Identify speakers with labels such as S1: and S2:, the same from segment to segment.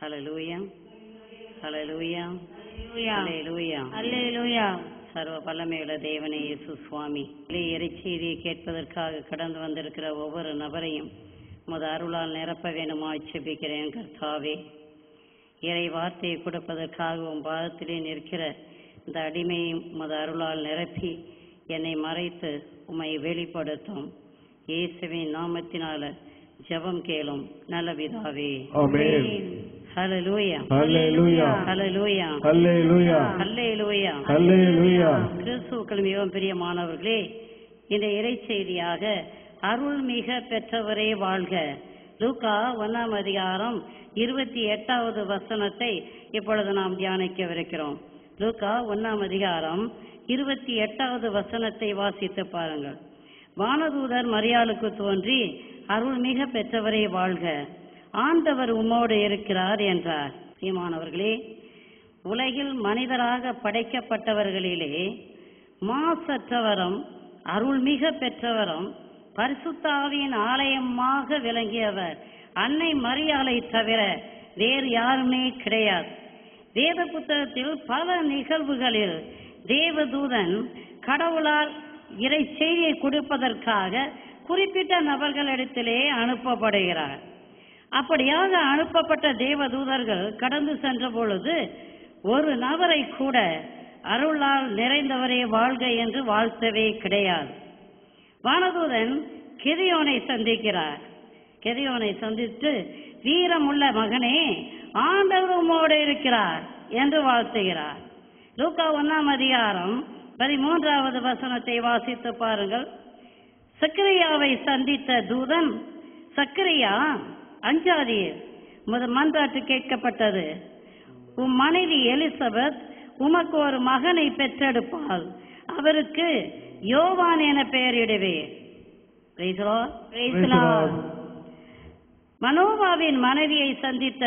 S1: ஹல்லேலூயா ஹல்லேலூயா
S2: ஹல்லேலூயா
S1: ஹல்லேலூயா
S2: ஹல்லேலூயா.
S1: சர்வ வல்லமையுள்ள தேவனே இயேசு சுவாமி, இறைச்செய்தியை கேட்பதற்காக கடந்து வந்திருக்கிற ஒவ்வொரு நபரையும் உமது அருளால் நிரப்ப வேண்டுமாய் ஜெபிக்கிறேன் கர்த்தாவே. இறை வார்த்தையை கொடுப்பதற்காக உம் பாதத்திலே நிற்கிற இந்த அடிமையும் உமது அருளால் நிரப்பி என்னை மறைத்து உம்மை வெளிப்படுத்தும். இயேசுவின் நாமத்தினால ஜெபம் கேளும் நல்ல பிதாவே.
S3: ஆமென்.
S1: ஹல்லேலூயா
S3: ஹல்லேலூயா
S1: ஹல்லேலூயா
S3: ஹல்லேலூயா
S1: ஹல்லேலூயா.
S3: ஹல்லேலூயா.
S1: கிறிஸ்துவுக்குள் மிகவும் பிரியமானவர்களே, இந்த இறைச்செய்தியாக அருள்மிக பெற்றவரே வாழ்க, லூக்கா 1ஆம் அதிகாரம் 28வது வசனத்தை இப்பொழுது நாம் தியானிக்கவிருக்கிறோம். லூக்கா 1ஆம் அதிகாரம் 28வது வசனத்தை வாசித்து பாருங்கள். வானதூதர் மரியாளுக்கு தோன்றி அருள்மிக பெற்றவரே வாழ்க, ஆண்டவர் உம்மோடு இருக்கிறார் என்றார். பிரியமானவர்களே, உலகில் மனிதராக படைக்கப்பட்டவர்களிலே மாசற்றவரும் அருள்மிக பெற்றவரும் பரிசுத்த ஆவியின் ஆலயமாக விளங்கியவர் அன்னை மரியாளை தவிர வேறு யாருமே கிடையாது. வேத புத்தகத்தில் பல நிகழ்வுகளில் தேவதூதன் கடவுளால் இறை செய்தியை கொடுப்பதற்காக குறிப்பிட்ட நபர்களிடத்திலே அனுப்பப்படுகிறார். அப்படியாக அனுப்பப்பட்ட தேவதூதர்கள் கடந்து சென்ற பொழுது ஒரு நபரை கூட அருளால் நிறைந்தவரே வாழ்க என்று வாழ்த்தவே கிடையாது. வானதூதன் கிதியோனை சந்திக்கிறார். கிதியோனை சந்தித்து வீரமுள்ள மகனே, ஆண்டவர் உம்மோடு இருக்கிறார் என்று வாழ்த்துகிறார். லூக்கா 1ஆம் அதிகாரம் 13வது வசனத்தை வாசித்து பாருங்கள். சக்கரியாவை சந்தித்த தூதன், சக்கரியா அஞ்சாதீர், உமது மன்றாட்டு கேட்கப்பட்டது. உம் மனைவி எலிசபெத் உமக்கு ஒரு மகனை பெற்றெடுப்பாள், அவருக்கு யோவான் என பெயரிடுவேன். மனோவாவின் மனைவியை சந்தித்த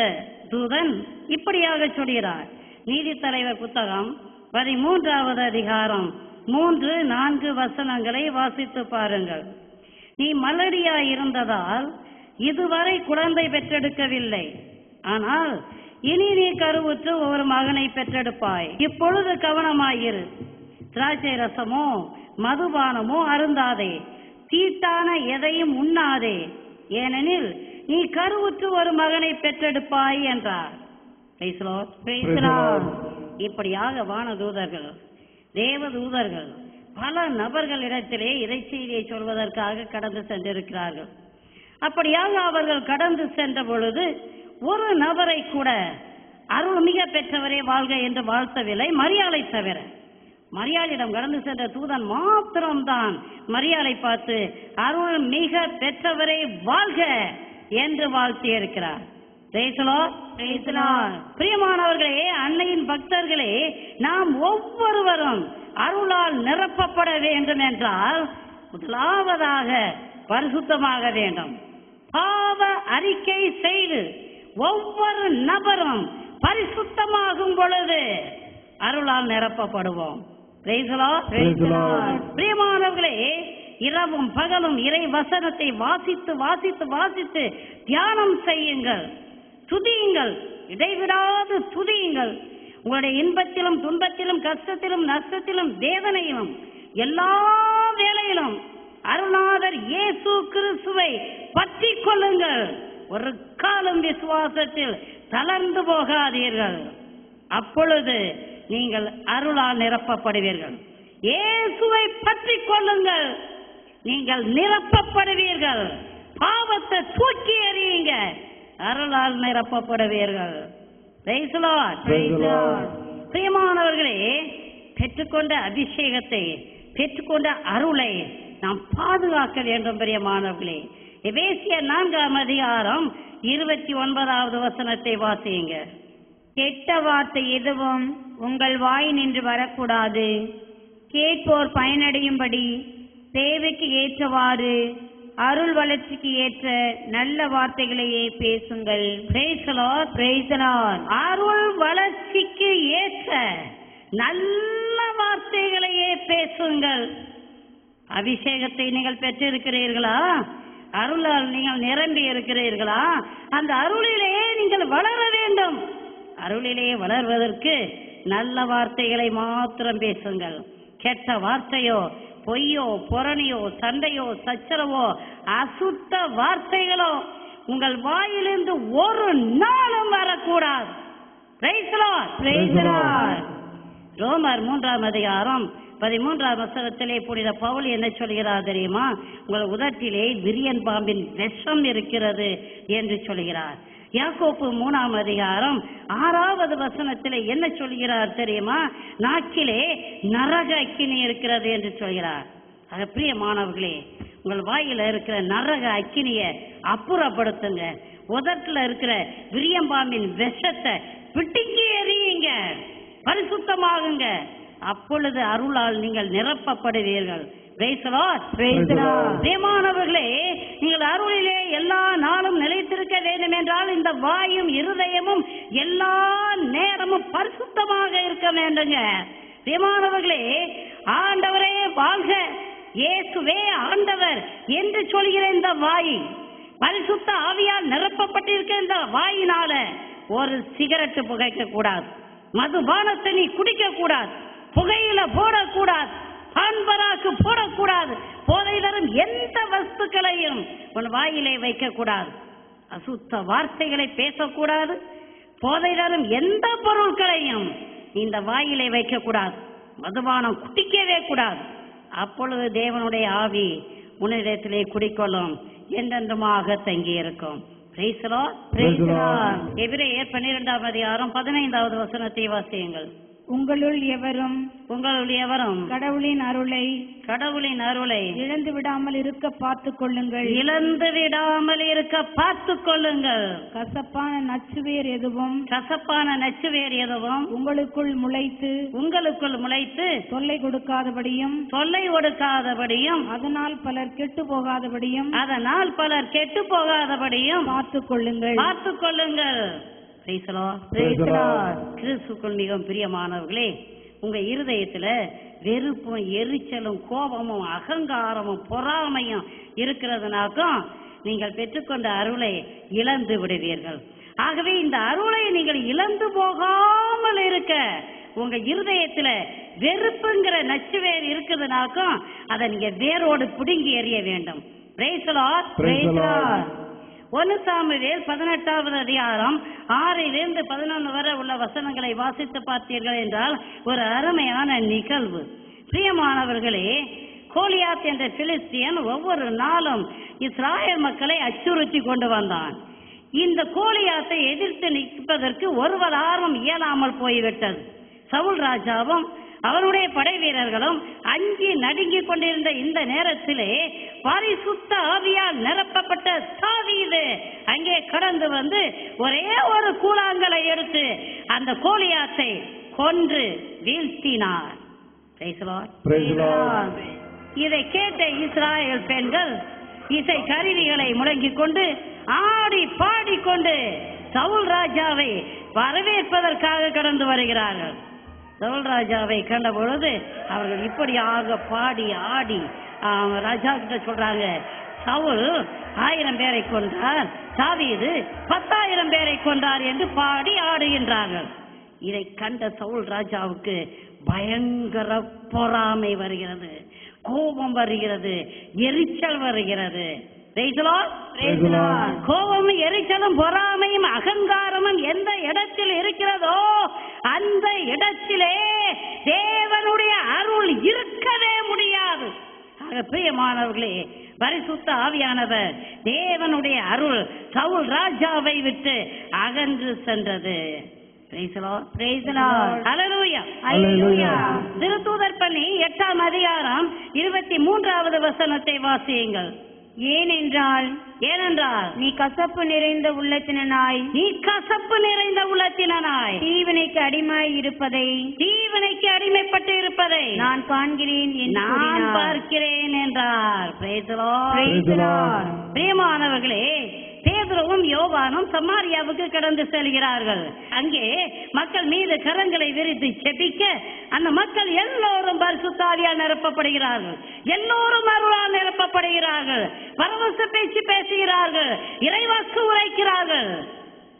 S1: தூதன் இப்படியாக சொல்கிறார். நீதித்தலைவர் புத்தகம் 13வது அதிகாரம் 3-4 வசனங்களை வாசித்து பாருங்கள். நீ மலடியா இருந்ததால் இதுவரை குழந்தை பெற்றெடுக்கவில்லை, ஆனால் இனி நீ கருவுற்று ஒரு மகனை பெற்றெடுப்பாய். இப்பொழுது கவனமாயிரு, திராட்சை ரசமோ மதுபானமோ அருந்தாதே, தீட்டான எதையும் உண்ணாதே, ஏனெனில் நீ கருவுற்று ஒரு மகனை பெற்றெடுப்பாய் என்றார். இப்படியாக வானதூதர்கள் தேவதூதர்கள் பல நபர்களிடத்திலே இறைச்செய்தியை சொல்வதற்காக கடந்து சென்றிருக்கிறார்கள். அப்படியாக அவர்கள் கடந்து சென்ற பொழுது ஒரு நபரை கூட அருள்மிக பெற்றவரே வாழ்க என்று வாழ்த்தவில்லை, மரியாளை தவிர. மரியாளிடம் கடந்து சென்ற தூதன் மாத்திரம்தான் மரியாளை பார்த்து அருள் மிக பெற்றவரே வாழ்க என்று வாழ்த்தியிருக்கிறார். பிரியமானவர்களே, அன்னையின் பக்தர்களே, நாம் ஒவ்வொருவரும் அருளால் நிரப்பப்பட வேண்டும் என்றால் முதலாவதாக பரிசுத்தமாக வேண்டும். பாவ அறிக்கை செய்து ஒவ்வொரு நபரும் பரிசுத்தமாகும் பொழுது அருளால் நிரப்பப்படுவோம். பிரியமானவர்களே, இரவும் பகலும் இறை வசனத்தை வாசித்து வாசித்து வாசித்து தியானம் செய்யுங்கள், துதியுங்கள், இடைவிடாது துதியுங்கள். உங்களுடைய இன்பத்திலும் துன்பத்திலும் கஷ்டத்திலும் நஷ்டத்திலும் வேதனையிலும் எல்லா வேளையிலும் அருள்நாதர் இயேசு கிறிஸ்துவை பற்றி கொள்ளுங்கள். ஒரு காலம் விசுவாசத்தில் தளர்ந்து போகாதீர்கள், அப்பொழுது நீங்கள் அருளால் நிரப்பப்படுவீர்கள். இயேசுவை பற்றி கொள்ளுங்கள், நீங்கள் நிரப்பப்படுவீர்கள். பாவத்தை தூக்கி எறியுங்க, அருளால் நிரப்பப்படுவீர்கள். பிரியமானவர்களே, பெற்றுக்கொண்ட அபிஷேகத்தை பெற்றுக்கொண்ட அருளை நாம் பாதுகாக்க வேண்டும். பிரியமானவர்களே, எபேசியர் 4ஆம் அதிகாரம் 29வது வசனத்தை வாசியுங்க.
S2: கெட்ட வார்த்தை எதுவும் உங்கள் வாய் நின்று வரக்கூடாது, கேட்போர் பயனடையும்படி தேவைக்கு ஏற்றவாறு அருள் வளர்ச்சிக்கு ஏற்ற நல்ல வார்த்தைகளையே பேசுங்கள்.
S1: அருள் வளர்ச்சிக்கு ஏற்ற நல்ல வார்த்தைகளையே பேசுங்கள். அபிஷேகத்தை நீங்கள் பெற்றிருக்கிறீர்களா? அருளால் நீங்கள் நிரம்பி இருக்கிறீர்களா? அந்த அருளிலே நீங்கள் வளர வேண்டும். அருளிலே வளர்வதற்கு நல்ல வார்த்தைகளை மாத்திரம் பேசுங்கள். கெட்ட வார்த்தையோ, பொய்யோ, புரணியோ, சண்டையோ, சச்சரவோ, அசுத்த வார்த்தைகளோ உங்கள் வாயிலிருந்து ஒரு நாளும் வரக்கூடாது. Praise the Lord.
S3: Praise the Lord.
S1: ரோமர் 3ஆம் அதிகாரம் 13ஆம் வசனத்திலே புனித பவுல் என்ன சொல்கிறார் தெரியுமா? உங்கள் உதட்டிலே விரியன் பாம்பின் விஷம் இருக்கிறது என்று சொல்கிறார். யாக்கோப்பு 3ஆம் அதிகாரம் 6வது வசனத்திலே என்ன சொல்கிறார் தெரியுமா? நாக்கிலே நரக அக்கினி இருக்கிறது என்று சொல்கிறார். ஆக பிரியமானவர்களே, உங்கள் வாயில இருக்கிற நரக அக்கினியை அப்புறப்படுத்துங்க. உதட்டுல இருக்கிற விரியம்பாம்பின் விஷத்தை பிடிக்கி எறியுங்க, பரிசுத்தமாகுங்க. அப்பொழுது அருளால் நீங்கள் நிரப்பப்படுவீர்கள். Praise the Lord.
S3: Praise the Lord.
S1: பிரியமானவர்களே, நீங்கள் அருளிலே எல்லா நாளும் நிலைத்திருக்க வேண்டும் என்றால் இந்த வாயும் இருதயமும் எல்லா நேரமும் பரிசுத்தமாக இருக்க வேண்டுங்க. பிரியமானவர்களே, ஆண்டவரே வாழ்க, இயேசுவே ஆண்டவர் என்று சொல்கிற இந்த வாய், பரிசுத்த ஆவியால் நிரப்பப்பட்டிருக்க இந்த வாயினால ஒரு சிகரெட்டு புகைக்க கூடாது, மதுபானத்தை நீ குடிக்க கூடாது, புகையில போடக்கூடாது, பான்பராக்கு போடக்கூடாது, போதை தரும் எந்த வஸ்துக்களையும் உன் வாயிலே வைக்க கூடாது, அசுத்த வார்த்தைகளை பேசக்கூடாது, போதை தரும் எந்த பொருட்களையும் இந்த வாயிலே வைக்க கூடாது, மதுபானம் குடிக்கவே கூடாது. அப்பொழுது தேவனுடைய ஆவி உன்னிடத்திலே குடிக்கொள்ளும், என்றென்றுமாக தங்கி இருக்கும். Praise the Lord.
S3: Praise the Lord.
S1: எபிரேயர் 12ஆம் அதிகாரம் 15வது வசனத்தை வாசியுங்கள்.
S2: உங்களுள் எவரும் கடவுளின் அருளை இழந்து விடாமல் இருக்க பார்த்துக் கொள்ளுங்கள். கசப்பான நச்சுவேர் எதுவும் உங்களுக்குள் முளைத்து தொல்லை கொடுக்காதபடியும் அதனால் பலர் கெட்டு போகாதபடியும் பார்த்துக் கொள்ளுங்கள். கிறிஸ்துக்குள் மிகவும் பிரியமானவர்களே, உங்க இருதயத்துல வெறுப்பும், எரிச்சலும், கோபமும், அகங்காரமும், பொறாமையும் இருக்கிறதுனாக்கும் நீங்கள் பெற்றுக்கொண்ட அருளை இழந்து விடுவீர்கள். ஆகவே இந்த அருளை நீங்கள் இழந்து போகாமல் இருக்க உங்க இருதயத்துல வெறுப்புங்கிற நச்சுவேர் இருக்குதுனாக்கும் அதை நீங்க வேரோடு பிடுங்கி எறிய வேண்டும். Praise the Lord. Praise the Lord. 1 Samuel 18வது அதிகாரம் 6லிருந்து 11 வரை உள்ள வசனங்களை வாசித்து பார்த்தீர்கள் என்றால் ஒரு அருமையான நிகழ்வு. பிரியமானவர்களே, கோலியாத் என்ற பிலிஸ்தியன் ஒவ்வொரு நாளும் இஸ்ராயேல் மக்களை அச்சுறுத்தி கொண்டு வந்தான். இந்த கோலியாத்தை எதிர்த்து நிற்பதற்கு ஒருவராலும் இயலாமல் போய்விட்டது. சவுல் ராஜாவும் அவருடைய படை வீரர்களும் அஞ்சி நடுங்கிக் கொண்டிருந்த இந்த நேரத்திலே பரிசுத்த ஆவியால் நிரப்பப்பட்ட தாவீது அங்கே கடந்து வந்து ஒரே ஒரு கூழாங்கலை எடுத்து அந்த கோலியாத்தை கொன்று வீழ்த்தினார். இதை கேட்ட இஸ்ராயேல் பெண்கள் இசை கருவிகளை முழங்கிக் கொண்டு ஆடி பாடிக்கொண்டு சவுல் ராஜாவை வரவேற்பதற்காக கடந்து வருகிறார்கள். சவுல் ராஜாவை கண்ட பொழுது அவர்கள் இப்படியாக பாடி ஆடி ராஜா கிட்ட சொல்றாங்க, சவுல் 1000 பேரை கொன்றார், தாவீது 10,000 பேரை கொன்றார் என்று பாடி ஆடுகின்றார்கள். இதை கண்ட சவுல் ராஜாவுக்கு பயங்கர பொறாமை வருகிறது, கோபம் வருகிறது, எரிச்சல் வருகிறது. கோபமும் எரிச்சலும் பொறாமையும் அகங்காரமும் எந்த இடத்தில் இருக்கிறதோ அந்த இடத்திலே தேவனுடைய அருள் இருக்கவே முடியாது. பிரியமானவர்களே, பரிசுத்த ஆவியானவர் தேவனுடைய அருள் சவுல் ராஜாவை விட்டு அகன்று சென்றது. திருத்தூதர் பணி 8ஆம் அதிகாரம் 23வது வசனத்தை வாசியுங்கள். ஏனென்றால் நீ கசப்பு நிறைந்த உள்ளத்தினாய் தீவினைக்கு அடிமைப்பட்டு இருப்பதை நான் காண்கிறேன், நான்
S1: பார்க்கிறேன் என்றார். பிரியமானவர்களே, பேதுருவும் யோவானும் சமாரியாவுக்கு கடந்து செல்கிறார்கள். அங்கே மக்கள் மீது கரங்களை விரித்து செபிக்க அந்த மக்கள் எல்லோரும் பரிசுத்த ஆவியால் நிரப்பப்படுகிறார்கள், எல்லோரும் அருளால் நிரப்பப்படுகிறார்கள், பரவச பேச்சு பேசுகிறார்கள், இறைவாக்கு உரைக்கிறார்கள்.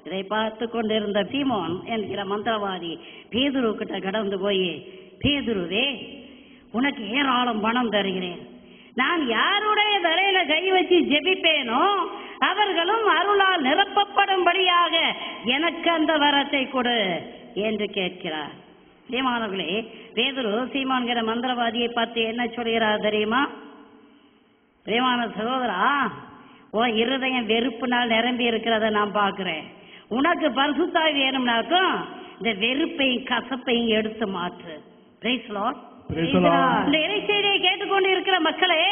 S2: இதை பார்த்து கொண்டிருந்த சீமோன் என்கிற மந்திரவாதி பேதுரு கிட்ட கடந்து போய், பேதுருவே, உனக்கு ஏராளம் பணம் தருகிறேன். நான் யாருடைய தலையில கை வச்சு ஜெபிப்பேனோ அவர்களும் அருளால் நிரப்பப்படும்படியாக எனக்கு அந்த வரத்தை கொடு என்று கேட்கிறார். சீமானவர்களே, பேதுரு சீமான்கிற மந்திரவாதியை பார்த்து என்ன சொல்கிறார் தெரியுமா? பிரியமான சகோதரா, உன் இருதயம் வெறுப்புனால் நிரம்பி இருக்கிறத நான் பார்க்கிறேன். உனக்கு பரிசுத்தாவி வேணும்னாக்கும் இந்த வெறுப்பையும் கசப்பையும் எடுத்து மாற்று. Praise lord. இந்த இறைச்செய்தியை கேட்டுக்கொண்டு இருக்கிற மக்களே,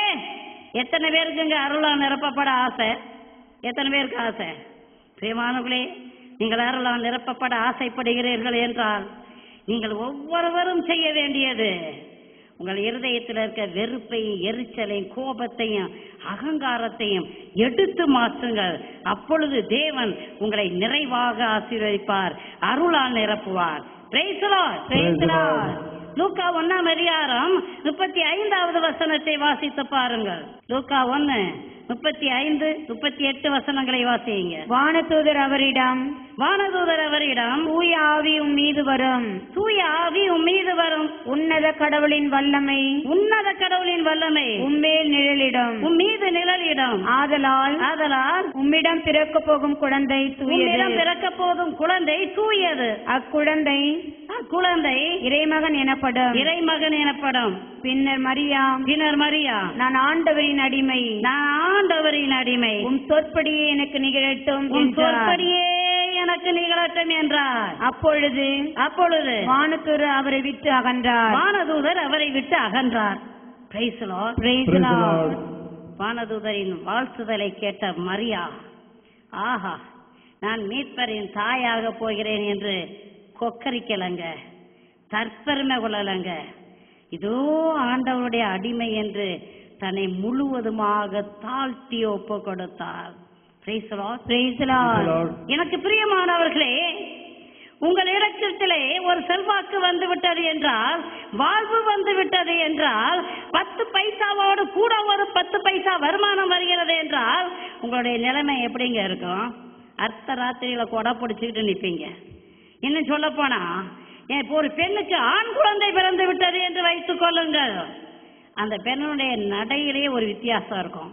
S2: எத்தனை பேருக்குங்க அருளால் நிரப்பப்பட ஆசை? எத்தனை பேருக்கு ஆசை? பிரியமானவர்களே, நீங்கள் அருளால் நிரப்பப்பட ஆசைப்படுகிறீர்கள் என்றால் நீங்கள் ஒவ்வொருவரும் செய்ய வேண்டியது உங்கள் இருதயத்தில் இருக்க வெறுப்பையும் எரிச்சலையும் கோபத்தையும் அகங்காரத்தையும் எடுத்து மாற்றுங்கள். அப்பொழுது தேவன் உங்களை நிறைவாக ஆசீர்வதிப்பார், அருளால் நிரப்புவார். Praise the Lord. Praise the Lord. லூக்கா 1ஆம் அதிகாரம் 35வது வசனத்தை வாசித்து பாருங்கள். லூக்கா 1:35, 38 வசனங்களை வாசியுங்க.
S3: வானதூதர் அவரிடம்
S2: தூய ஆவி உம் மீது வரும்,
S3: உன்னத கடவுளின் வல்லமை உம்மேல் நிழலிடும்,
S2: மீது நிழலிடும். ஆதலால்
S3: உம்மிடம் பிறக்க போகும் குழந்தை
S2: தூயது. அக்குழந்தை
S3: இறைமகன்
S2: எனப்படும்.
S3: பின்னர் மரியா, நான் ஆண்டவரின் அடிமை, உம் சொற்படியே எனக்கு நிகழட்டும்
S2: என்றார். அப்பொழுது
S3: வானதூதர் அவரை விட்டு அகன்றார்.
S2: Praise the Lord.
S3: Praise the Lord.
S2: வானதூதரின் வாழ்த்துதலை கேட்ட மரியா, ஆஹா, நான் மீட்பரின் தாயாக போகிறேன் என்று கொக்கரிக்கலங்க, தற்பெருமை கொள்ளலங்க. இதோ ஆண்டவருடைய அடிமை என்று தன்னை முழுவதுமாக தாழ்த்தி ஒப்பு கொடுத்தார். Price the Lord. Praise the Lord. எனக்கு பிரியமானவர்களே, உங்கள் இடத்திலே ஒரு செல்வாக்கு வந்து விட்டது என்றால், வாழ்வு வந்து விட்டது என்றால், 10 பைசாவோடு கூட ஒரு 10 பைசா வருமானம் வருகிறது என்றால் உங்களுடைய நிலைமை எப்படிங்க இருக்கும்? அர்த்த ராத்திரியில கொடை பிடிச்சிக்கிட்டு நிற்பீங்க. இன்னும் சொல்ல போனா, இப்போ ஒரு பெண்ணுக்கு ஆண் குழந்தை பிறந்து விட்டது என்று வைத்துக் கொள்ளுங்கள். அந்த பெண்ணுடைய நடையிலே ஒரு வித்தியாசம் இருக்கும்,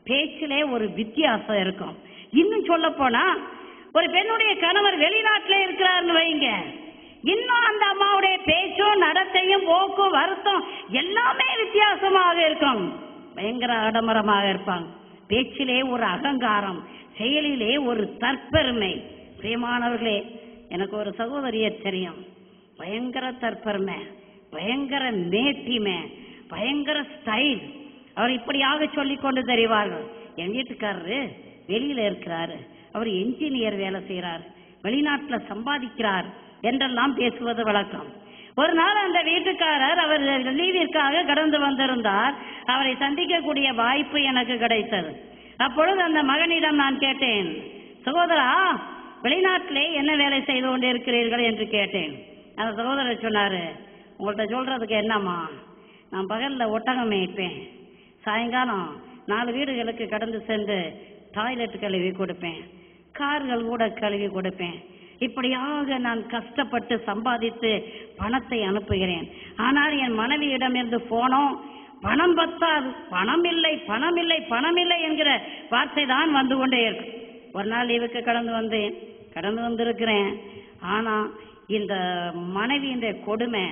S2: பேச்சிலே ஒரு வித்தியாசம் இருக்கும். இன்னும் சொல்ல போனா, ஒரு பெண்ணுடைய கணவர் வெளிநாட்டிலே இருக்கிறார்னு வைங்க, இன்னும் அந்த அம்மாவுடைய பேச்சும் நடத்தையும் போக்கும் வருத்தம் எல்லாமே வித்தியாசமாக இருக்கும். பயங்கர ஆடம்பரமாக இருப்பாங்க. பேச்சிலே ஒரு அகங்காரம், செயலிலே ஒரு தற்பெருமை. பிரியமானவர்களே, எனக்கு ஒரு சகோதரியை தெரியும். பயங்கர தற்பெருமை, பயங்கர மேட்டிமை, பயங்கர ஸ்டைல். அவர் இப்படியாக சொல்லிக் கொண்டு தெரிவார்கள். என் வீட்டுக்காரரு வெளியில இருக்கிறாரு, அவர் என்ஜினியர் வேலை செய்யறார், வெளிநாட்டில் சம்பாதிக்கிறார் என்றெல்லாம் பேசுவது வழக்கம். ஒரு நாள் அந்த வீட்டுக்காரர் அவர் லீவிற்காக கடந்து வந்திருந்தார். அவரை சந்திக்கக்கூடிய வாய்ப்பு எனக்கு கிடைத்தது. அப்பொழுது அந்த மகனிடம் நான் கேட்டேன், சகோதரா, வெளிநாட்டிலே என்ன வேலை செய்து கொண்டு இருக்கிறீர்கள் என்று கேட்டேன். அந்த சகோதரர் சொன்னாரு, உங்கள்கிட்ட சொல்றதுக்கு என்னம்மா, நான் பகல்ல ஒட்டகம் மேய்ப்பேன், சாயங்காலம் 4 வீடுகளுக்கு கடந்து சென்று டாய்லெட் கழுவி கொடுப்பேன், கார்கள் கூட கழுவி கொடுப்பேன். இப்படியாக நான் கஷ்டப்பட்டு சம்பாதித்து பணத்தை அனுப்புகிறேன். ஆனால் என் மனைவியிடமிருந்து போனோம், பணம் பத்தாது, பணம் இல்லை, பணம் இல்லை, பணம் இல்லை என்கிற வார்த்தை தான் வந்து கொண்டே இருக்கு. ஒரு நாள் லீவுக்கு கடந்து வந்திருக்கிறேன். ஆனா இந்த மனைவியின் கொடுமை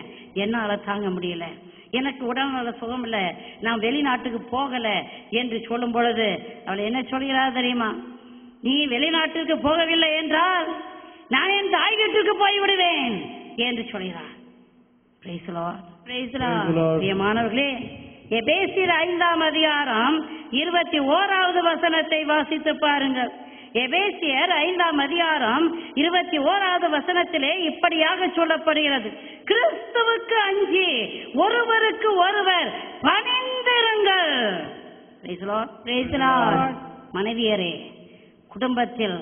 S2: என்னால தாங்க முடியல. எனக்கு உடல்நல சுகம் இல்லை, நான் வெளிநாட்டுக்கு போகல என்று சொல்லும் பொழுது அவள் என்ன சொல்கிறார் தெரியுமா? நீ வெளிநாட்டுக்கு போகவில்லை என்றால் நான் என் தாய் வீட்டுக்கு போய் விடுவேன் என்று சொல்கிறார். Price the Lord. Praise the Lord. பிரியமானவர்களே, எபேசியர் 5ஆம் அதிகாரம் 21வது வசனத்தை வாசித்து பாருங்கள். எபேசியர் 5ஆம் அதிகாரம் 21வது வசனத்திலே இப்படியாக சொல்லப்படுகிறது, கிறிஸ்துவுக்கு அஞ்சி ஒருவருக்கு ஒருவர் பணிந்திருங்கள். Praise the Lord. Praise the Lord. மனைவியரே, குடும்பத்தில்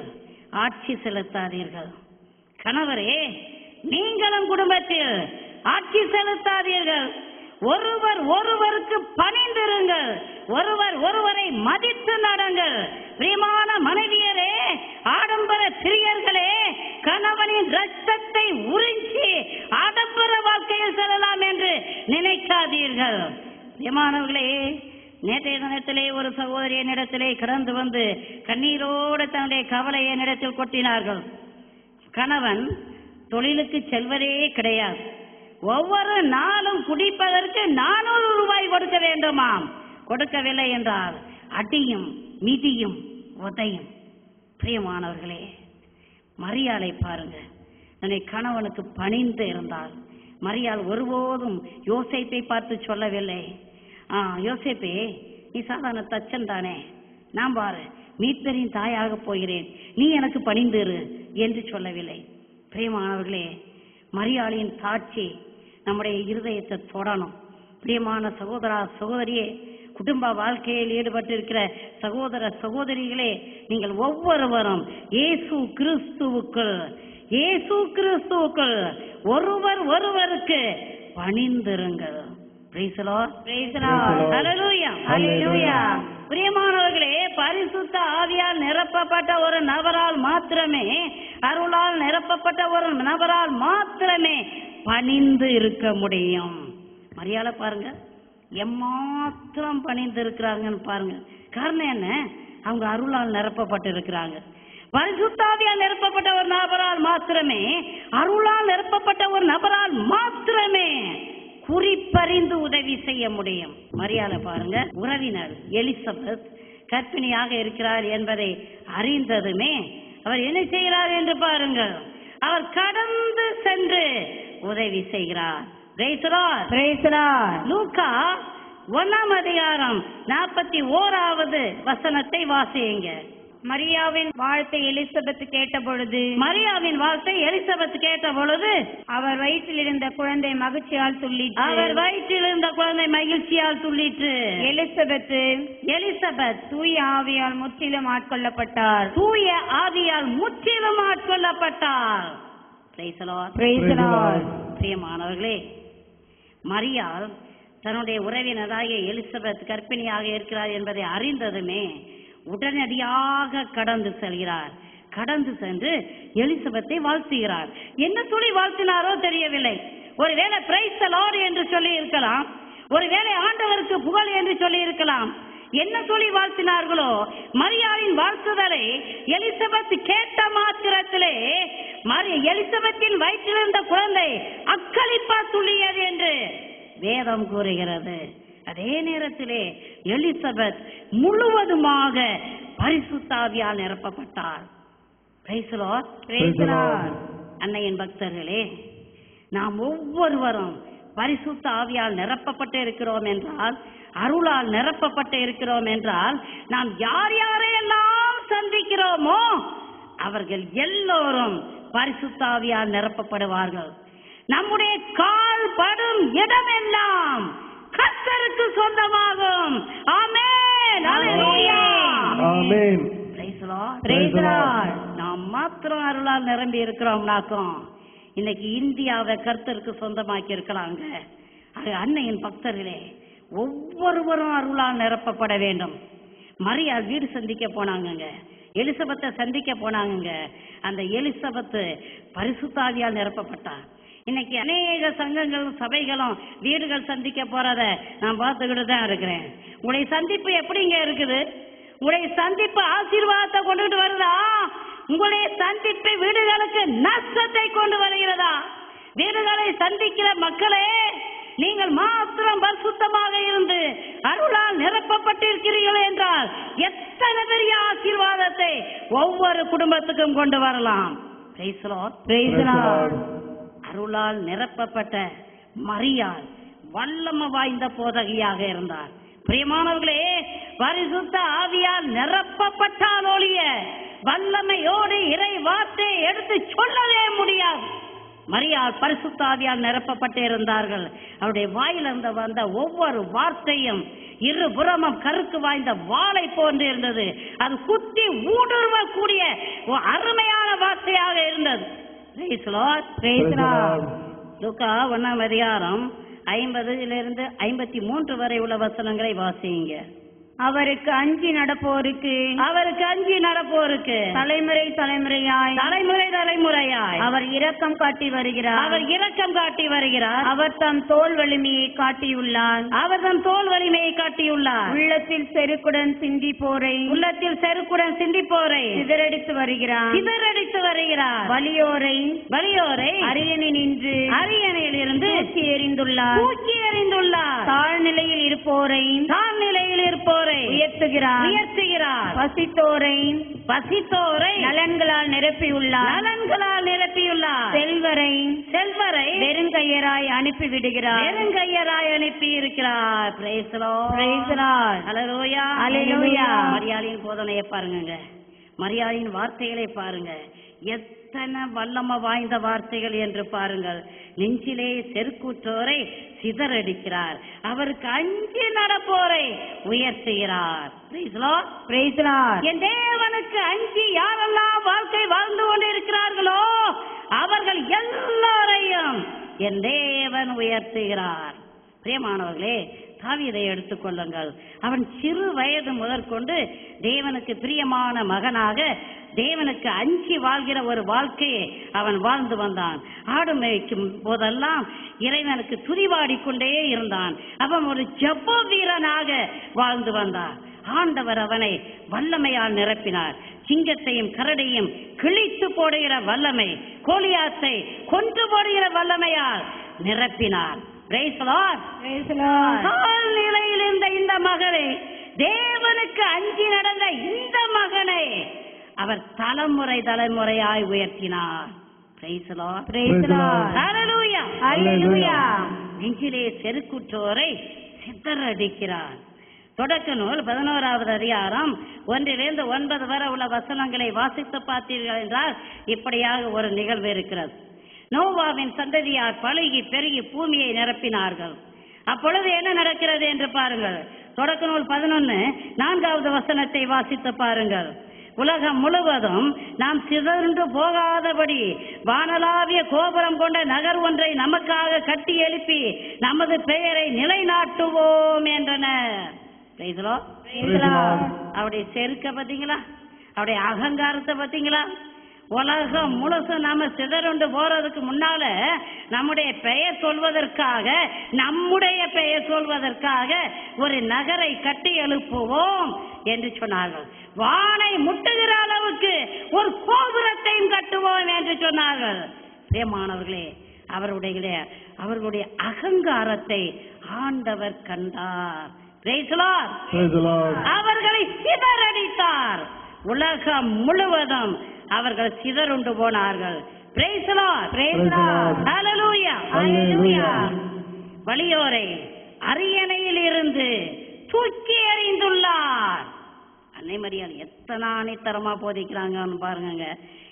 S2: ஆட்சி செலுத்தாதீர்கள். கணவரே, நீங்களும் குடும்பத்தில் ஆட்சி செலுத்தாதீர்கள். ஒருவர் ஒருவருக்கு பணிந்திருங்கள், ஒருவர் ஒருவரை மதித்து நடங்கள். பிரியமான மனைவியரே, ஆடம்பர பிரியர்களே, கணவனின் ரத்தத்தை உறிஞ்சி ஆடம்பர வாழ்க்கையில் செல்லலாம் என்று நினைக்காதீர்கள். பிரியமானவர்களே, நேற்றைய தினத்திலே ஒரு சகோதரி என்னிடத்திலே கடந்து வந்து கண்ணீரோடு தன்னுடைய கவலை என்னிடத்தில் கொட்டினார்கள். கணவன் தொழிலுக்கு செல்வதே கிடையாது, ஒவ்வொரு நாளும் குடிப்பதற்கு 400 ரூபாய் கொடுக்க வேண்டுமாம். கொடுக்கவில்லை என்றால் அடியும் மிதியும் உதையும். பிரியமானவர்களே, மரியாளை பாருங்க, தன்னுடைய கணவனுக்கு பணிந்து இருந்தால். மரியாள் ஒருபோதும் யோசேப்பை பார்த்து சொல்லவில்லை, யோசேப்பே நீ சாதாரண தச்சன் தானே, நான் பாரு மீட்பரின் தாயாக போகிறேன், நீ எனக்கு பணிந்திரு என்று சொல்லவில்லை. பிரியமானவர்களே, மரியாளின் சாட்சி நம்முடைய இருதயத்தை தொடணும். பிரியமான சகோதரா சகோதரியே, குடும்ப வாழ்க்கையில் ஈடுபட்டிருக்கிற சகோதர சகோதரிகளே, நீங்கள் ஒவ்வொருவரும் இயேசு கிறிஸ்துவுக்குள் ஒருவர் ஒருவருக்கு பணிந்திருங்கள். பிரியமானவர்களே, பரிசுத்த ஆவியால் நிரப்பப்பட்ட ஒரு நபரால் மாத்திரமே, அருளால் நிரப்பப்பட்ட ஒரு நபரால் மாத்திரமே பணிந்து இருக்க முடியும். மரியாதை பாருங்க, எம்மாத்திரம் பணிந்து இருக்கிறாங்கன்னு பாருங்க. காரணம் என்ன? அவங்க அருளால் நிரப்பப்பட்டு இருக்கிறாங்க. பரிசுத்த ஆவியால் நிரப்பப்பட்ட ஒரு நபரால் மாத்திரமே, அருளால் நிரப்பப்பட்ட ஒரு நபரால் மாத்திரமே குறிப்பறிந்து உதவி செய்ய முடியும். மரியாதை பாருங்க, உறவினர் எலிசபெத் கர்ப்பிணியாக இருக்கிறார் என்பதை அறிந்ததுமே அவர் என்ன செய்கிறார் என்று பாருங்கள். அவர் கடந்து சென்று உதவி செய்கிறார். லூக்கா 1ஆம் அதிகாரம் 41வது வசனத்தை வாசியுங்க.
S3: மரியாவின் வாழ்த்தை எலிசபெத் கேட்ட பொழுது அவர் வயிற்றில் இருந்த குழந்தை மகிழ்ச்சியால் துள்ளிற்று. எலிசபெத் தூய ஆவியால் முற்றிலும் ஆட்கொள்ளப்பட்டார்.
S2: பிரியமானவர்களே, மரியாள் தன்னுடைய உறவினராகிய எலிசபெத் கர்ப்பிணியாக இருக்கிறார் என்பதை அறிந்ததுமே உடனடியாக கடந்து செல்கிறார். கடந்து சென்று எலிசபெத்தை வாழ்த்துகிறார். என்ன சொல்லி வாழ்த்தினாரோ தெரியவில்லை. ஒருவேளை பிரைஸ் தி லார்ட் என்று சொல்லி இருக்கலாம், ஒருவேளை ஆண்டவருக்கு புகழ் என்று சொல்லி இருக்கலாம். என்ன சொல்லி வாழ்த்தினார்களோ, மரியாளின் வாழ்த்துதலை எலிசபெத் கேட்ட மாத்திரத்திலே எலிசபெத்தின் வயிற்றிலிருந்த குழந்தை அக்களிப்பா துள்ளியது என்று வேதம் கூறுகிறது. அதே நேரத்திலே எலிசபெத் முழுவதுமாக பரிசுத்த ஆவியால் நிரப்பப்பட்டார். அன்னையின் பக்தர்களே, நாம் ஒவ்வொருவரும் பரிசுத்த ஆவியால் நிரப்பப்பட்டு இருக்கிறோம் என்றால், அருளால் நிரப்பப்பட்டு இருக்கிறோம் என்றால், நாம் யார் யாரையெல்லாம் சந்திக்கிறோமோ அவர்கள் எல்லோரும் பரிசுத்த ஆவியால் நிரப்பப்படுவார்கள். நம்முடைய கால் படும் இடமெல்லாம் கர்த்தருக்கு சொந்தமாகும். ஆமென், ஹல்லேலூயா, ஆமென். Price the Lord. நாம் மாத்திரம் அருளால் நிரம்பி இருக்கிறோம்னாக்கும் இன்னைக்கு இந்தியாவை கர்த்தருக்கு சொந்தமாக்கி இருக்கலாங்க. அன்னையின் பக்தர்களே, ஒவ்வொருவரும் அருளால் நிரப்பப்பட வேண்டும். மரியாள் வீடு சந்திக்க போனாங்க, எலிசபெத்தை சந்திக்க போனாங்க. அந்த எலிசபெத்து பரிசுத்த ஆவியால் நிரப்பப்பட்டார். இன்னைக்கு அநேக சங்கங்களும் சபைகளும் வீடுகள் சந்திக்க போறத நான் பார்த்துக்கிட்டு தான் இருக்கிறேன். உங்களுடைய சந்திப்பு எப்படிங்க இருக்குது? உங்களுடைய சந்திப்பு ஆசீர்வாதத்தை கொண்டுகிட்டு வருதா? உங்களுடைய சந்திப்பு வீடுகளுக்கு நஷ்டத்தை கொண்டு வருகிறதா? வீடுகளை சந்திக்கிற மக்களே, நீங்கள் மாத்திரம் பரிசுத்தமாக இருந்து அருளால் நிரப்பப்பட்டிருக்கிறீர்கள் என்றால் எத்தனை பெரிய ஆசீர்வாதத்தை ஒவ்வொரு குடும்பத்துக்கும் கொண்டு வரலாம். Price the Lord. அருளால் நிரப்பப்பட்ட மரியாள் வல்லமை வாய்ந்த போதகியாக இருந்தார். பிரியமானவர்களே, பரிசுத்த ஆவியால் நிரப்பப்பட்டால் ஒழிய வல்லமையோடு இறை வார்த்தையை எடுத்து சொல்லவே முடியாது. மரியாள் பரிசுத்த ஆவியால் நிரப்பப்பட்டு இருந்தார்கள். அவருடைய வாயிலிருந்து வந்த ஒவ்வொரு வார்த்தையும் இருபுறமும் கருக்கு வாய்ந்த வாளை போன்று இருந்தது. அது குத்தி ஊடுருவக்கூடிய அருமையான வார்த்தையாக இருந்தது. லூக்கா 1ஆம் அதிகாரம் 50 53 வரை உள்ள வசனங்களை வாசியுங்க.
S3: அவருக்கு அஞ்சி நடப்போருக்கு தலைமுறை தலைமுறையாய் அவர் இரக்கம் காட்டி வருகிறார். அவர் தம் தோல் வலிமையை காட்டியுள்ளார். உள்ளத்தில் செருக்குடன் சிந்தி போரை சிதறடித்து வருகிறார். வலியோரை அரியணையிலிருந்து தூக்கி எறிந்துள்ளார். தாழ்நிலையில் இருப்போரை உயர்த்துகிறார். பசித்தோரை நலன்களால் நிரப்பியுள்ளார். செல்வரை வெறுங்கையராய் அனுப்பி விடுகிறார்.
S2: Praise the Lord. Hallelujah. மரியாளின் போதனையை பாருங்க, மரியாளின் வார்த்தைகளை பாருங்க, எத்தனை வல்லமை வாய்ந்த வார்த்தைகள் என்று பாருங்கள். நெஞ்சிலே செருக்குற்றோரை சிதறடிக்கிறார், அவருக்கு அஞ்சி நடப்போரை உயர்த்துகிறார். என் தேவனுக்கு அஞ்சி யாரெல்லாம் வாழ்க்கை வாழ்ந்து கொண்டிருக்கிறார்களோ அவர்கள் எல்லாரையும் என் தேவன் உயர்த்துகிறார். பிரியமானவர்களே, தாவீதை எடுத்துக்கொள்ளுங்கள். அவன் சிறு வயது முதற்கொண்டு தேவனுக்கு பிரியமான மகனாக தேவனுக்கு அஞ்சி வாழ்கிற ஒரு வாழ்க்கையை அவன் வாழ்ந்து வந்தான். ஆடு மேய்க்கும் போதெல்லாம் இறைவனுக்கு துதிபாடிக்கொண்டே இருந்தான். அவன் ஒரு ஜெப வீரனாக வாழ்ந்து வந்தான். ஆண்டவர் அவனை வல்லமையால் நிரப்பினார். சிங்கத்தையும் கரடியும் கிழித்து போடுகிற வல்லமை, கோலியாத்தை கொன்று போடுகிற வல்லமையால் நிரப்பினார். நிலையில் இருந்த இந்த மகனை, தேவனுக்கு அஞ்சி நடந்த இந்த மகனை அவர் தலைமுறையாய் உயர்த்தினார். நெஞ்சிலே செருக்குற்றோரை சிதறடிக்கிறார். தொடக்க நூல் 11வது அதிகாரம் 1 to 9 வரை உள்ள வசனங்களை வாசித்து பார்த்தீர்கள் என்றால் இப்படியாக ஒரு நிகழ்வு இருக்கிறது. நோவாவின் சந்ததியார் பழுகி பெருகி பூமியை நிரப்பினார்கள். அப்பொழுது என்ன நடக்கிறது என்று பாருங்கள். தொடக்க நூல் 11 4வது வசனத்தை வாசித்து பாருங்கள். உலகம் முழுவதும் நாம் சிதறண்டு போகாதபடி வானளாவிய கோபுரம் கொண்ட நகர் ஒன்றை நமக்காக கட்டி எழுப்பி நமது பெயரை நிலைநாட்டுவோம் என்றனர். அவருடைய செருக்க பார்த்தீங்களா, அவருடைய அகங்காரத்தை பார்த்தீங்களா? உலகம் முழுசு நாம சிதறுண்டு போறதுக்கு முன்னால நம்முடைய பெயர் சொல்வதற்காக ஒரு நகரை கட்டி எழுப்புவோம் என்று சொன்னார்கள். வானை முட்டுகிற அளவுக்கு ஒரு கோபுரத்தையும் கட்டுவோம் என்று சொன்னார்கள். பிரியமானவர்களே, அவர்களுடைய அகங்காரத்தை ஆண்டவர் கண்டார். அவர்களை சிதறடித்தார். உலகம் முழுவதும் அவர்கள் சிதறுண்டு போனார்கள். வலியோரை அரியணையில் இருந்து தூக்கி எறிந்துள்ளார். அன்னை மரியாள் எத்தனை அணித்தரமா போதிக்கிறாங்கன்னு பாருங்க.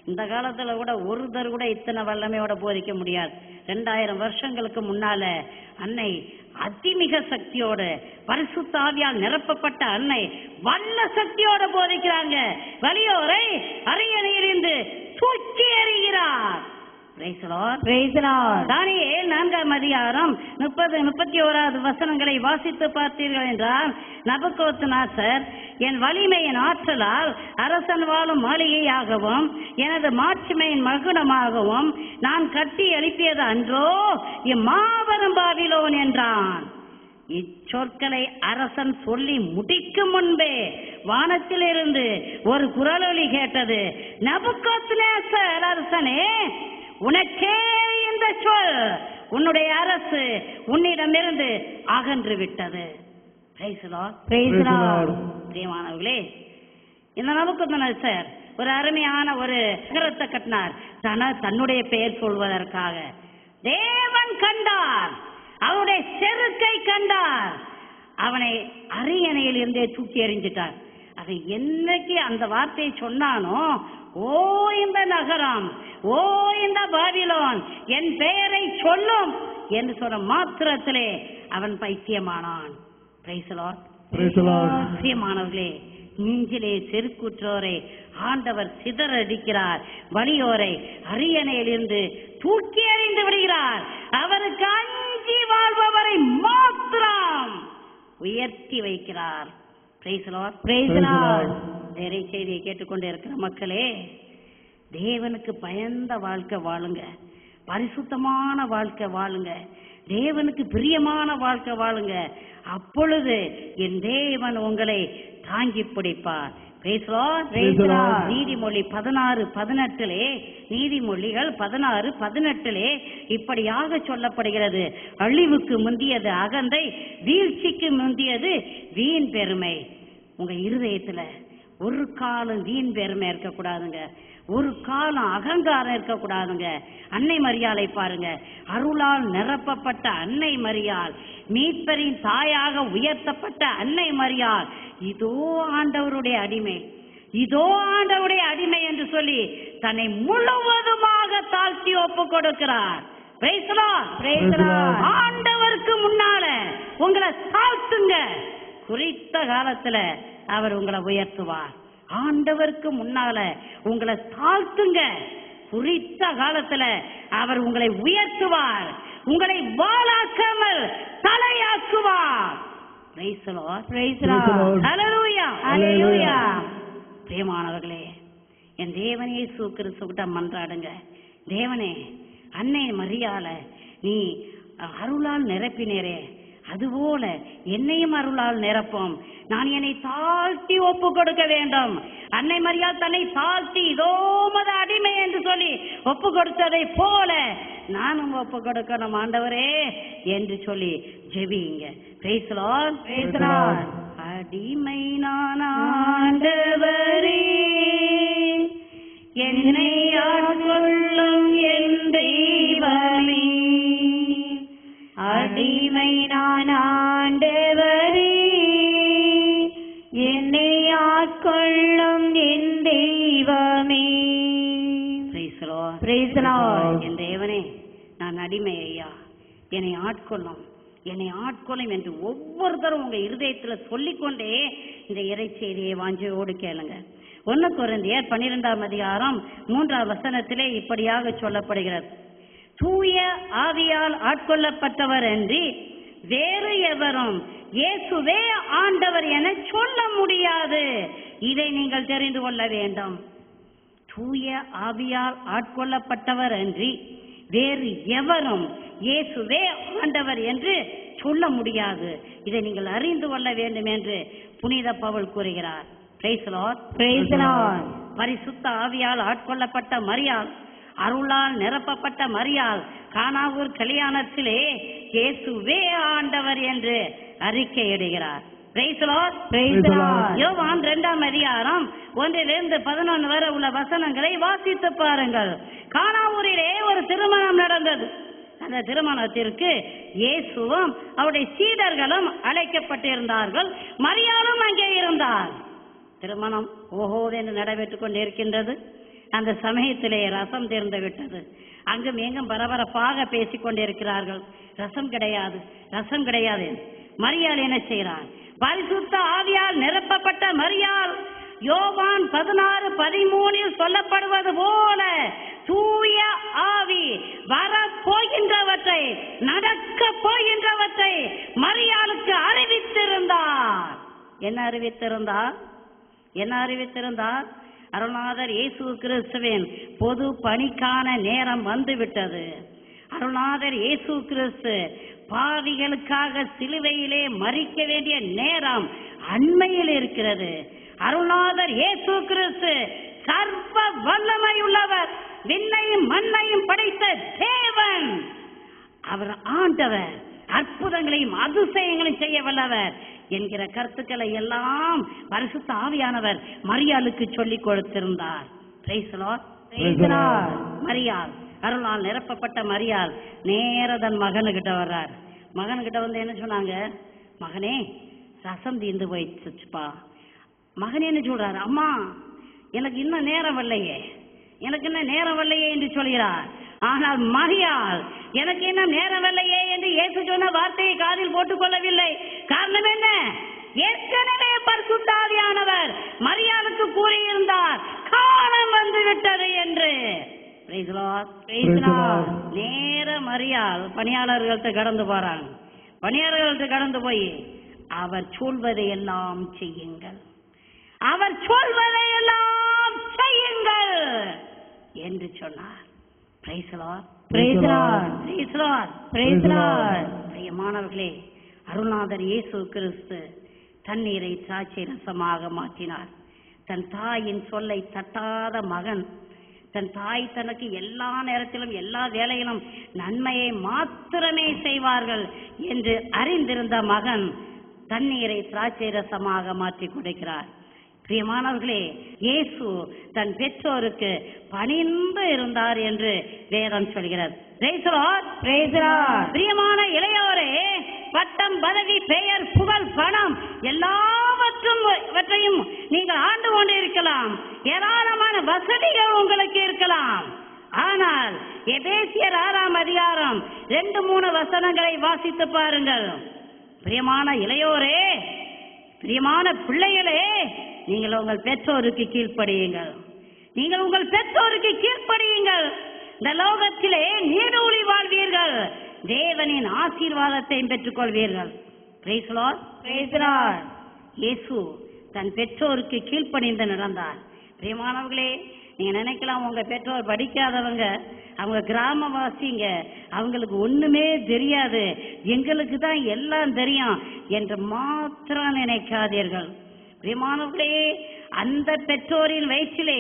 S2: இந்த காலத்துல கூட ஒருத்தர் கூட இத்தனை வல்லமையோட போதிக்க முடியாது. 2000 வருஷங்களுக்கு முன்னால அன்னை அதிமிக சக்தியோட பரிசுத்த ஆவியால் நிரப்பப்பட்ட அன்னை வல்ல சக்தியோட போதிக்கிறாங்க. வலியோரை அரியணையிலிருந்து தூக்கி எறிகிறார். தானியேல் 4ஆம் அதிகாரம் 30-31 வசனங்களை வாசித்து பார்த்தீர்கள் என்றால், நபுக்கோத்நேசர் என் வலிமையின் ஆற்றலால் அரசன் வாழும் மாளிகையாகவும் எனது மாட்சிமையின் மகுடமாகவும் நான் கட்டி எழுப்பியது அன்றோ இம்மாபெரும் பாபிலோன் என்றான். இச்சொற்களை அரசன் சொல்லி முடிக்கும் முன்பே வானத்திலிருந்து ஒரு குரலொலி கேட்டது. நபுக்கோத்நேசர் அரசனே, உனக்கே இந்த சொல், உன்னுடைய அரசு உன்னிடமிருந்து அகன்று விட்டது. பிரியமானவர்களே, இந்த நபுக்கோத்நேசர் ஒரு அருமையான ஒரு நகரத்தை கட்டினார். தன்னுடைய பெயர் சொல்வதற்காக. தேவன் கண்டார், அவனுடைய செருக்கை கண்டார், அவனை அரியணையில் இருந்தே தூக்கி எறிஞ்சிட்டார். அதை என்னைக்கு அந்த வார்த்தையை சொன்னானோ, ஓ இந்த நகரம், ஓ இந்த பாபிலோன் என் பெயரை சொல்லும் என்று சொன்ன மாத்திரத்திலே அவன் பைத்தியமானான். பிரியமானவர்களே, நெஞ்சிலே செருக்குற்றோரை ஆண்டவர் சிதறடிக்கிறார். வலியோரை அரியணையிலிருந்து தூக்கி எறிந்து விடுகிறார். அவருக்கு அஞ்சி தாங்கி வாழ்பவரை மாத்திரம் உயர்த்தி வைக்கிறார். Praise the Lord. Praise the Lord. வேறே செய்தியை கேட்டுக்கொண்டு இருக்கிற மக்களே, தேவனுக்கு பயந்த வாழ்க்கை வாழுங்க, பரிசுத்தமான வாழ்க்கை வாழுங்க, தேவனுக்கு பிரியமான வாழ்க்கை வாழுங்க. அப்பொழுது என் தேவன் உங்களை தாங்கி பிடிப்பார். நீதிமொழி 16:18 நீதிமொழிகள் 16:18 இப்படியாக சொல்லப்படுகிறது, அழிவுக்கு முந்தியது அகந்தை, வீழ்ச்சிக்கு முந்தியது வீண் பெருமை. உங்க இருதயத்துல ஒரு காலம் வீண் பெருமை இருக்கக்கூடாதுங்க, ஒரு காலம் அகங்காரம் இருக்கக்கூடாதுங்க. அன்னை மரியாளை பாருங்க, அருளால் நிரப்பப்பட்ட அன்னை மரியாள், மீட்பரின் தாயாக உயர்த்தப்பட்ட அன்னை மரியாள், இதோ ஆண்டவருடைய அடிமை, இதோ ஆண்டவருடைய அடிமை என்று சொல்லி தன்னை முழுவதுமாக தாழ்த்தி ஒப்பு கொடுக்கிறார். ஆண்டவருக்கு முன்னால உங்களை தாழ்த்துங்க, குறித்த காலத்துல அவர் உங்களை உயர்த்துவார். ஆண்டவருக்கு முன்னால உங்களை தாழ்த்துங்க, குறித்த காலத்துல அவர் உங்களை உயர்த்துவார், உங்களை வாளாக்காமல் தலையாக்குவார். பிரியமானவர்களே, என் தேவனே இயேசு கிறிஸ்துவிட்ட மன்றாடுங்க. தேவனே, அன்னை மரியாள நீ அருளால் நிரப்பினரே, அதுபோல என்னையும் அருளால் நிரப்பும். நான் என்னை தாழ்த்தி ஒப்பு கொடுக்க வேண்டும். அன்னை மரியாள் தன்னை தாழ்த்தி இதோ மத அடிமை என்று சொல்லி ஒப்பு கொடுத்ததை போல நானும் ஒப்பு கொடுக்கணும் ஆண்டவரே என்று சொல்லி ஜெபிங்க. Praise the Lord. Praise the Lord. அடிமை நான் ஆண்டவரே, என்னை ஆட்கொள்ளும் என் தெய்வமே. அடிமை நான் ஆண்டவரே, என்னை ஆட்கொள்ளும் என் தெய்வமே. என் தேவனே, நான் அடிமை ஐயா, என்னை ஆட்கொள்ளும், என்னை ஆட்கொள்ளும் என்று ஒவ்வொருத்தரும் உங்க இருதயத்துல சொல்லிக்கொண்டே இந்த இறைச்செய்தியை வாஞ்சையோடு கேளுங்க. 1 கொரிந்தியர் 12:3 இப்படியாக சொல்லப்படுகிறது, தூய ஆவியால் ஆட்கொள்ளப்பட்டவர் என்று வேறு எவரும் இயேசுவே ஆண்டவர் என சொல்ல முடியாது. இதை நீங்கள் தெரிந்து கொள்ள வேண்டும். தூய ஆவியால் ஆட்கொள்ளப்பட்டவர் அன்றி வேறு எவரும் இயேசுவே ஆண்டவர் என்று சொல்ல முடியாது. இதை நீங்கள் அறிந்து கொள்ள வேண்டும் என்று புனித பவுல் கூறுகிறார். Praise the Lord. Praise the Lord. பரிசுத்த ஆவியால் ஆட்கொள்ளப்பட்ட மரியாள், அருளால் நிரப்பப்பட்ட மரியாள் கானாவூர் கல்யாணத்திலே இயேசுவே ஆண்டவர் என்று அறிக்கையிடுகிறார். Praise the Lord. Praise the Lord. யோவான் 2:1-11 வரை உள்ள வசனங்களை வாசித்து பாருங்கள். கானாவூரிலே ஒரு திருமணம் நடந்தது. அந்த திருமணத்திற்கு இயேசுவும் அவருடைய சீடர்களும் அழைக்கப்பட்டிருந்தார்கள். மரியாளும் அங்கே இருந்தார். திருமணம் ஓஹோவென்று நடைபெற்றுக் கொண்டிருக்கின்றது. அந்த சமயத்திலே ரசம் தீர்ந்து விட்டது. அங்கும் எங்கும் பரபரப்பாக பேசிக் கொண்டிருக்கிறார்கள். ரசம் கிடையாது, ரசம் கிடையாது. மரியாள் என்ன செய்கிறார்? பரிசுத்த ஆவியால் நிரப்பப்பட்ட மரியாள் யோவான் 16:13 சொல்லப்படுவது போல தூய ஆவி வர போகின்றவற்றை, நடக்க போகின்றவற்றை மரியாளுக்கு அறிவித்திருந்தார். என்ன அறிவித்திருந்தார்? என்ன அறிவித்திருந்தார்? அருள்நாதர் இயேசு கிறிஸ்துவின் பொது பணிக்கான நேரம் வந்துவிட்டது. அருள்நாதர் இயேசு கிறிஸ்து பாவிகளுக்காக சிலுவையிலே மரிக்க வேண்டிய நேரம் அண்மையில் இருக்கிறது. அருள்நாதர் இயேசு கிறிஸ்து சர்வ வல்லமை உள்ளவர், விண்ணையும் மண்ணையும் படைத்த தேவன். அவர் ஆண்டவர், அற்புதங்களையும் அதிசயங்களையும் செய்ய வல்லவர் என்கிற கருத்துக்களை எல்லாம் பரிசுத்த ஆவியானவர் மரியாளுக்கு சொல்லிக் கொடுத்திருந்தார். Praise the Lord. Praise the Lord. மரியாள், அருளால் நிரப்பப்பட்ட மரியாள் நேர தன் மகனுக்கிட்ட வர்றார். மகனுக்கிட்ட வந்து என்ன சொன்னாங்க? மகனே, ரசம் தீர்ந்து போயிடுச்சுப்பா. மகனே என்ன சொல்றாரு? அம்மா, எனக்கு இன்னும் நேரம் வரலையே, எனக்கு இன்னும் நேரம் வரலையே என்று சொல்கிறார். ஆனால் மரியாள் எனக்கு என்ன நேரம் வரலையே என்று இயேசு சொன்ன வார்த்தையை காதில் போட்டுக் கொள்ளவில்லை. காரணம் என்ன? ஏற்கனவே பரிசுத்த ஆவியானவர் மரியாளுக்கு கூறியிருந்தார், காலம் வந்து விட்டது என்று. Praise the Lord.
S3: Praise the Lord.
S2: நேர மரியாள் பணியாளர்கள்ட்ட கடந்து போறாங்க. பணியாளர்கள்ட்ட கடந்து போய் அவர் சொல்வதை எல்லாம் செய்யுங்கள், அவர் சொல்வதை எல்லாம் செய்யுங்கள் என்று சொன்னார். Praise the Lord.
S3: Praise the Lord.
S2: Praise the Lord.
S3: Praise the Lord.
S2: பிரியமானவர்களே, அருள்நாதர் இயேசு கிறிஸ்து தண்ணீரை திராட்சை ரசமாக மாற்றினார். தன் தாயின் சொல்லை தட்டாத மகன், தன் தாய் தனக்கு எல்லா நேரத்திலும் எல்லா வேளையிலும் நன்மையை மாத்திரமே செய்வார்கள் என்று அறிந்திருந்த மகன் தண்ணீரை திராட்சை ரசமாக மாற்றி கொடுக்கிறார். பிரியமானவர்களே, இயேசு தன் பெற்றோருக்கு பணிந்து இருந்தார் என்று வேதம் சொல்கிறது. Praise the Lord.
S3: Praise the Lord.
S2: பிரியமான இளையோரே, பட்டம், பதவி, பெயர், புகழ், பணம் எல்லாவற்றையும் நீங்கள் ஆண்டு கொண்டு இருக்கலாம். ஏராளமான வசதிகள் உங்களுக்கு இருக்கலாம். ஆனால் எபேசியர் 6ஆம் அதிகாரம் 2-3 வசனங்களை வாசித்து பாருங்கள். பிரியமான இளையோரே, பிரியமான பிள்ளைகளே, நீங்கள் உங்கள் பெற்றோருக்கு கீழ்ப்படியுங்கள். நீங்கள் உங்கள் பெற்றோருக்கு கீழ்ப்படியுங்கள். இந்த லோகத்திலே நீடூழி வாழ்வீர்கள், தேவனின் ஆசீர்வாதத்தை பெற்றுக் கொள்வீர்கள். Praise the Lord.
S3: Praise the Lord.
S2: இயேசு தன் பெற்றோருக்கு கீழ்ப்படிந்து நடந்தார். பிரியமானவர்களே, நீங்க நினைக்கலாம் உங்க பெற்றோர் படிக்காதவங்க, அவங்க கிராமவாசிங்க, அவங்களுக்கு ஒண்ணுமே தெரியாது, எங்களுக்கு தான் எல்லாம் தெரியும் என்று மாத்திரம் நினைக்காதீர்கள். பிரியமானவர்களே, அந்த பெற்றோரின் வயிற்றிலே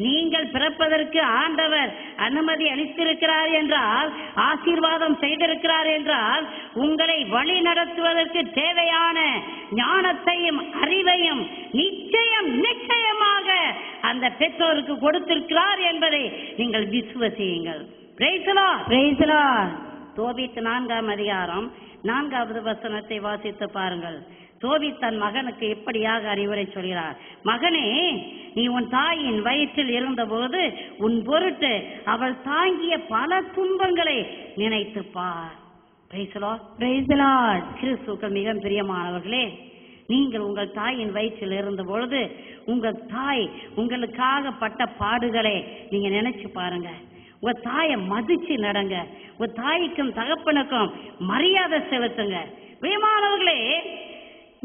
S2: நீங்கள் பிறப்பதற்கு ஆண்டவர் அனுமதி அளித்திருக்கிறார் என்றால், ஆசீர்வாதம் செய்திருக்கிறார் என்றால், உங்களை வழி நடத்துவதற்கு தேவையான ஞானத்தையும் அறிவையும் நிச்சயமாக அந்த பெற்றோருக்கு கொடுத்திருக்கிறார் என்பதை நீங்கள் விசுவசியுங்கள். Praise the Lord.
S3: Praise the Lord.
S2: தோபித் 4ஆம் அதிகாரம் 4வது வசனத்தை வாசித்து பாருங்கள். தோபித் தன் மகனுக்கு இப்படியாக அறிவுரை சொல்கிறார். மகனே, நீ உன் தாயின் வயிற்றில் இருந்தபோது உன் பொருட்டு அவள் தாங்கிய பல துன்பங்களை நினைத்து பார். Praise the Lord.
S3: Praise the Lord.
S2: கிறிஸ்துவுக்குள் மிக பிரியமானவர்களே, நீங்கள் உங்கள் தாயின் வயிற்றில் இருந்த பொழுது உங்கள் தாய் உங்களுக்காக பட்ட பாடுகளை நீங்க நினைச்சு பாருங்க. உங்க தாயை மதிச்சு நடங்க. உங்க தாய்க்கும் தகப்பனுக்கும் மரியாதை செலுத்துங்க. பிரியமானவர்களே,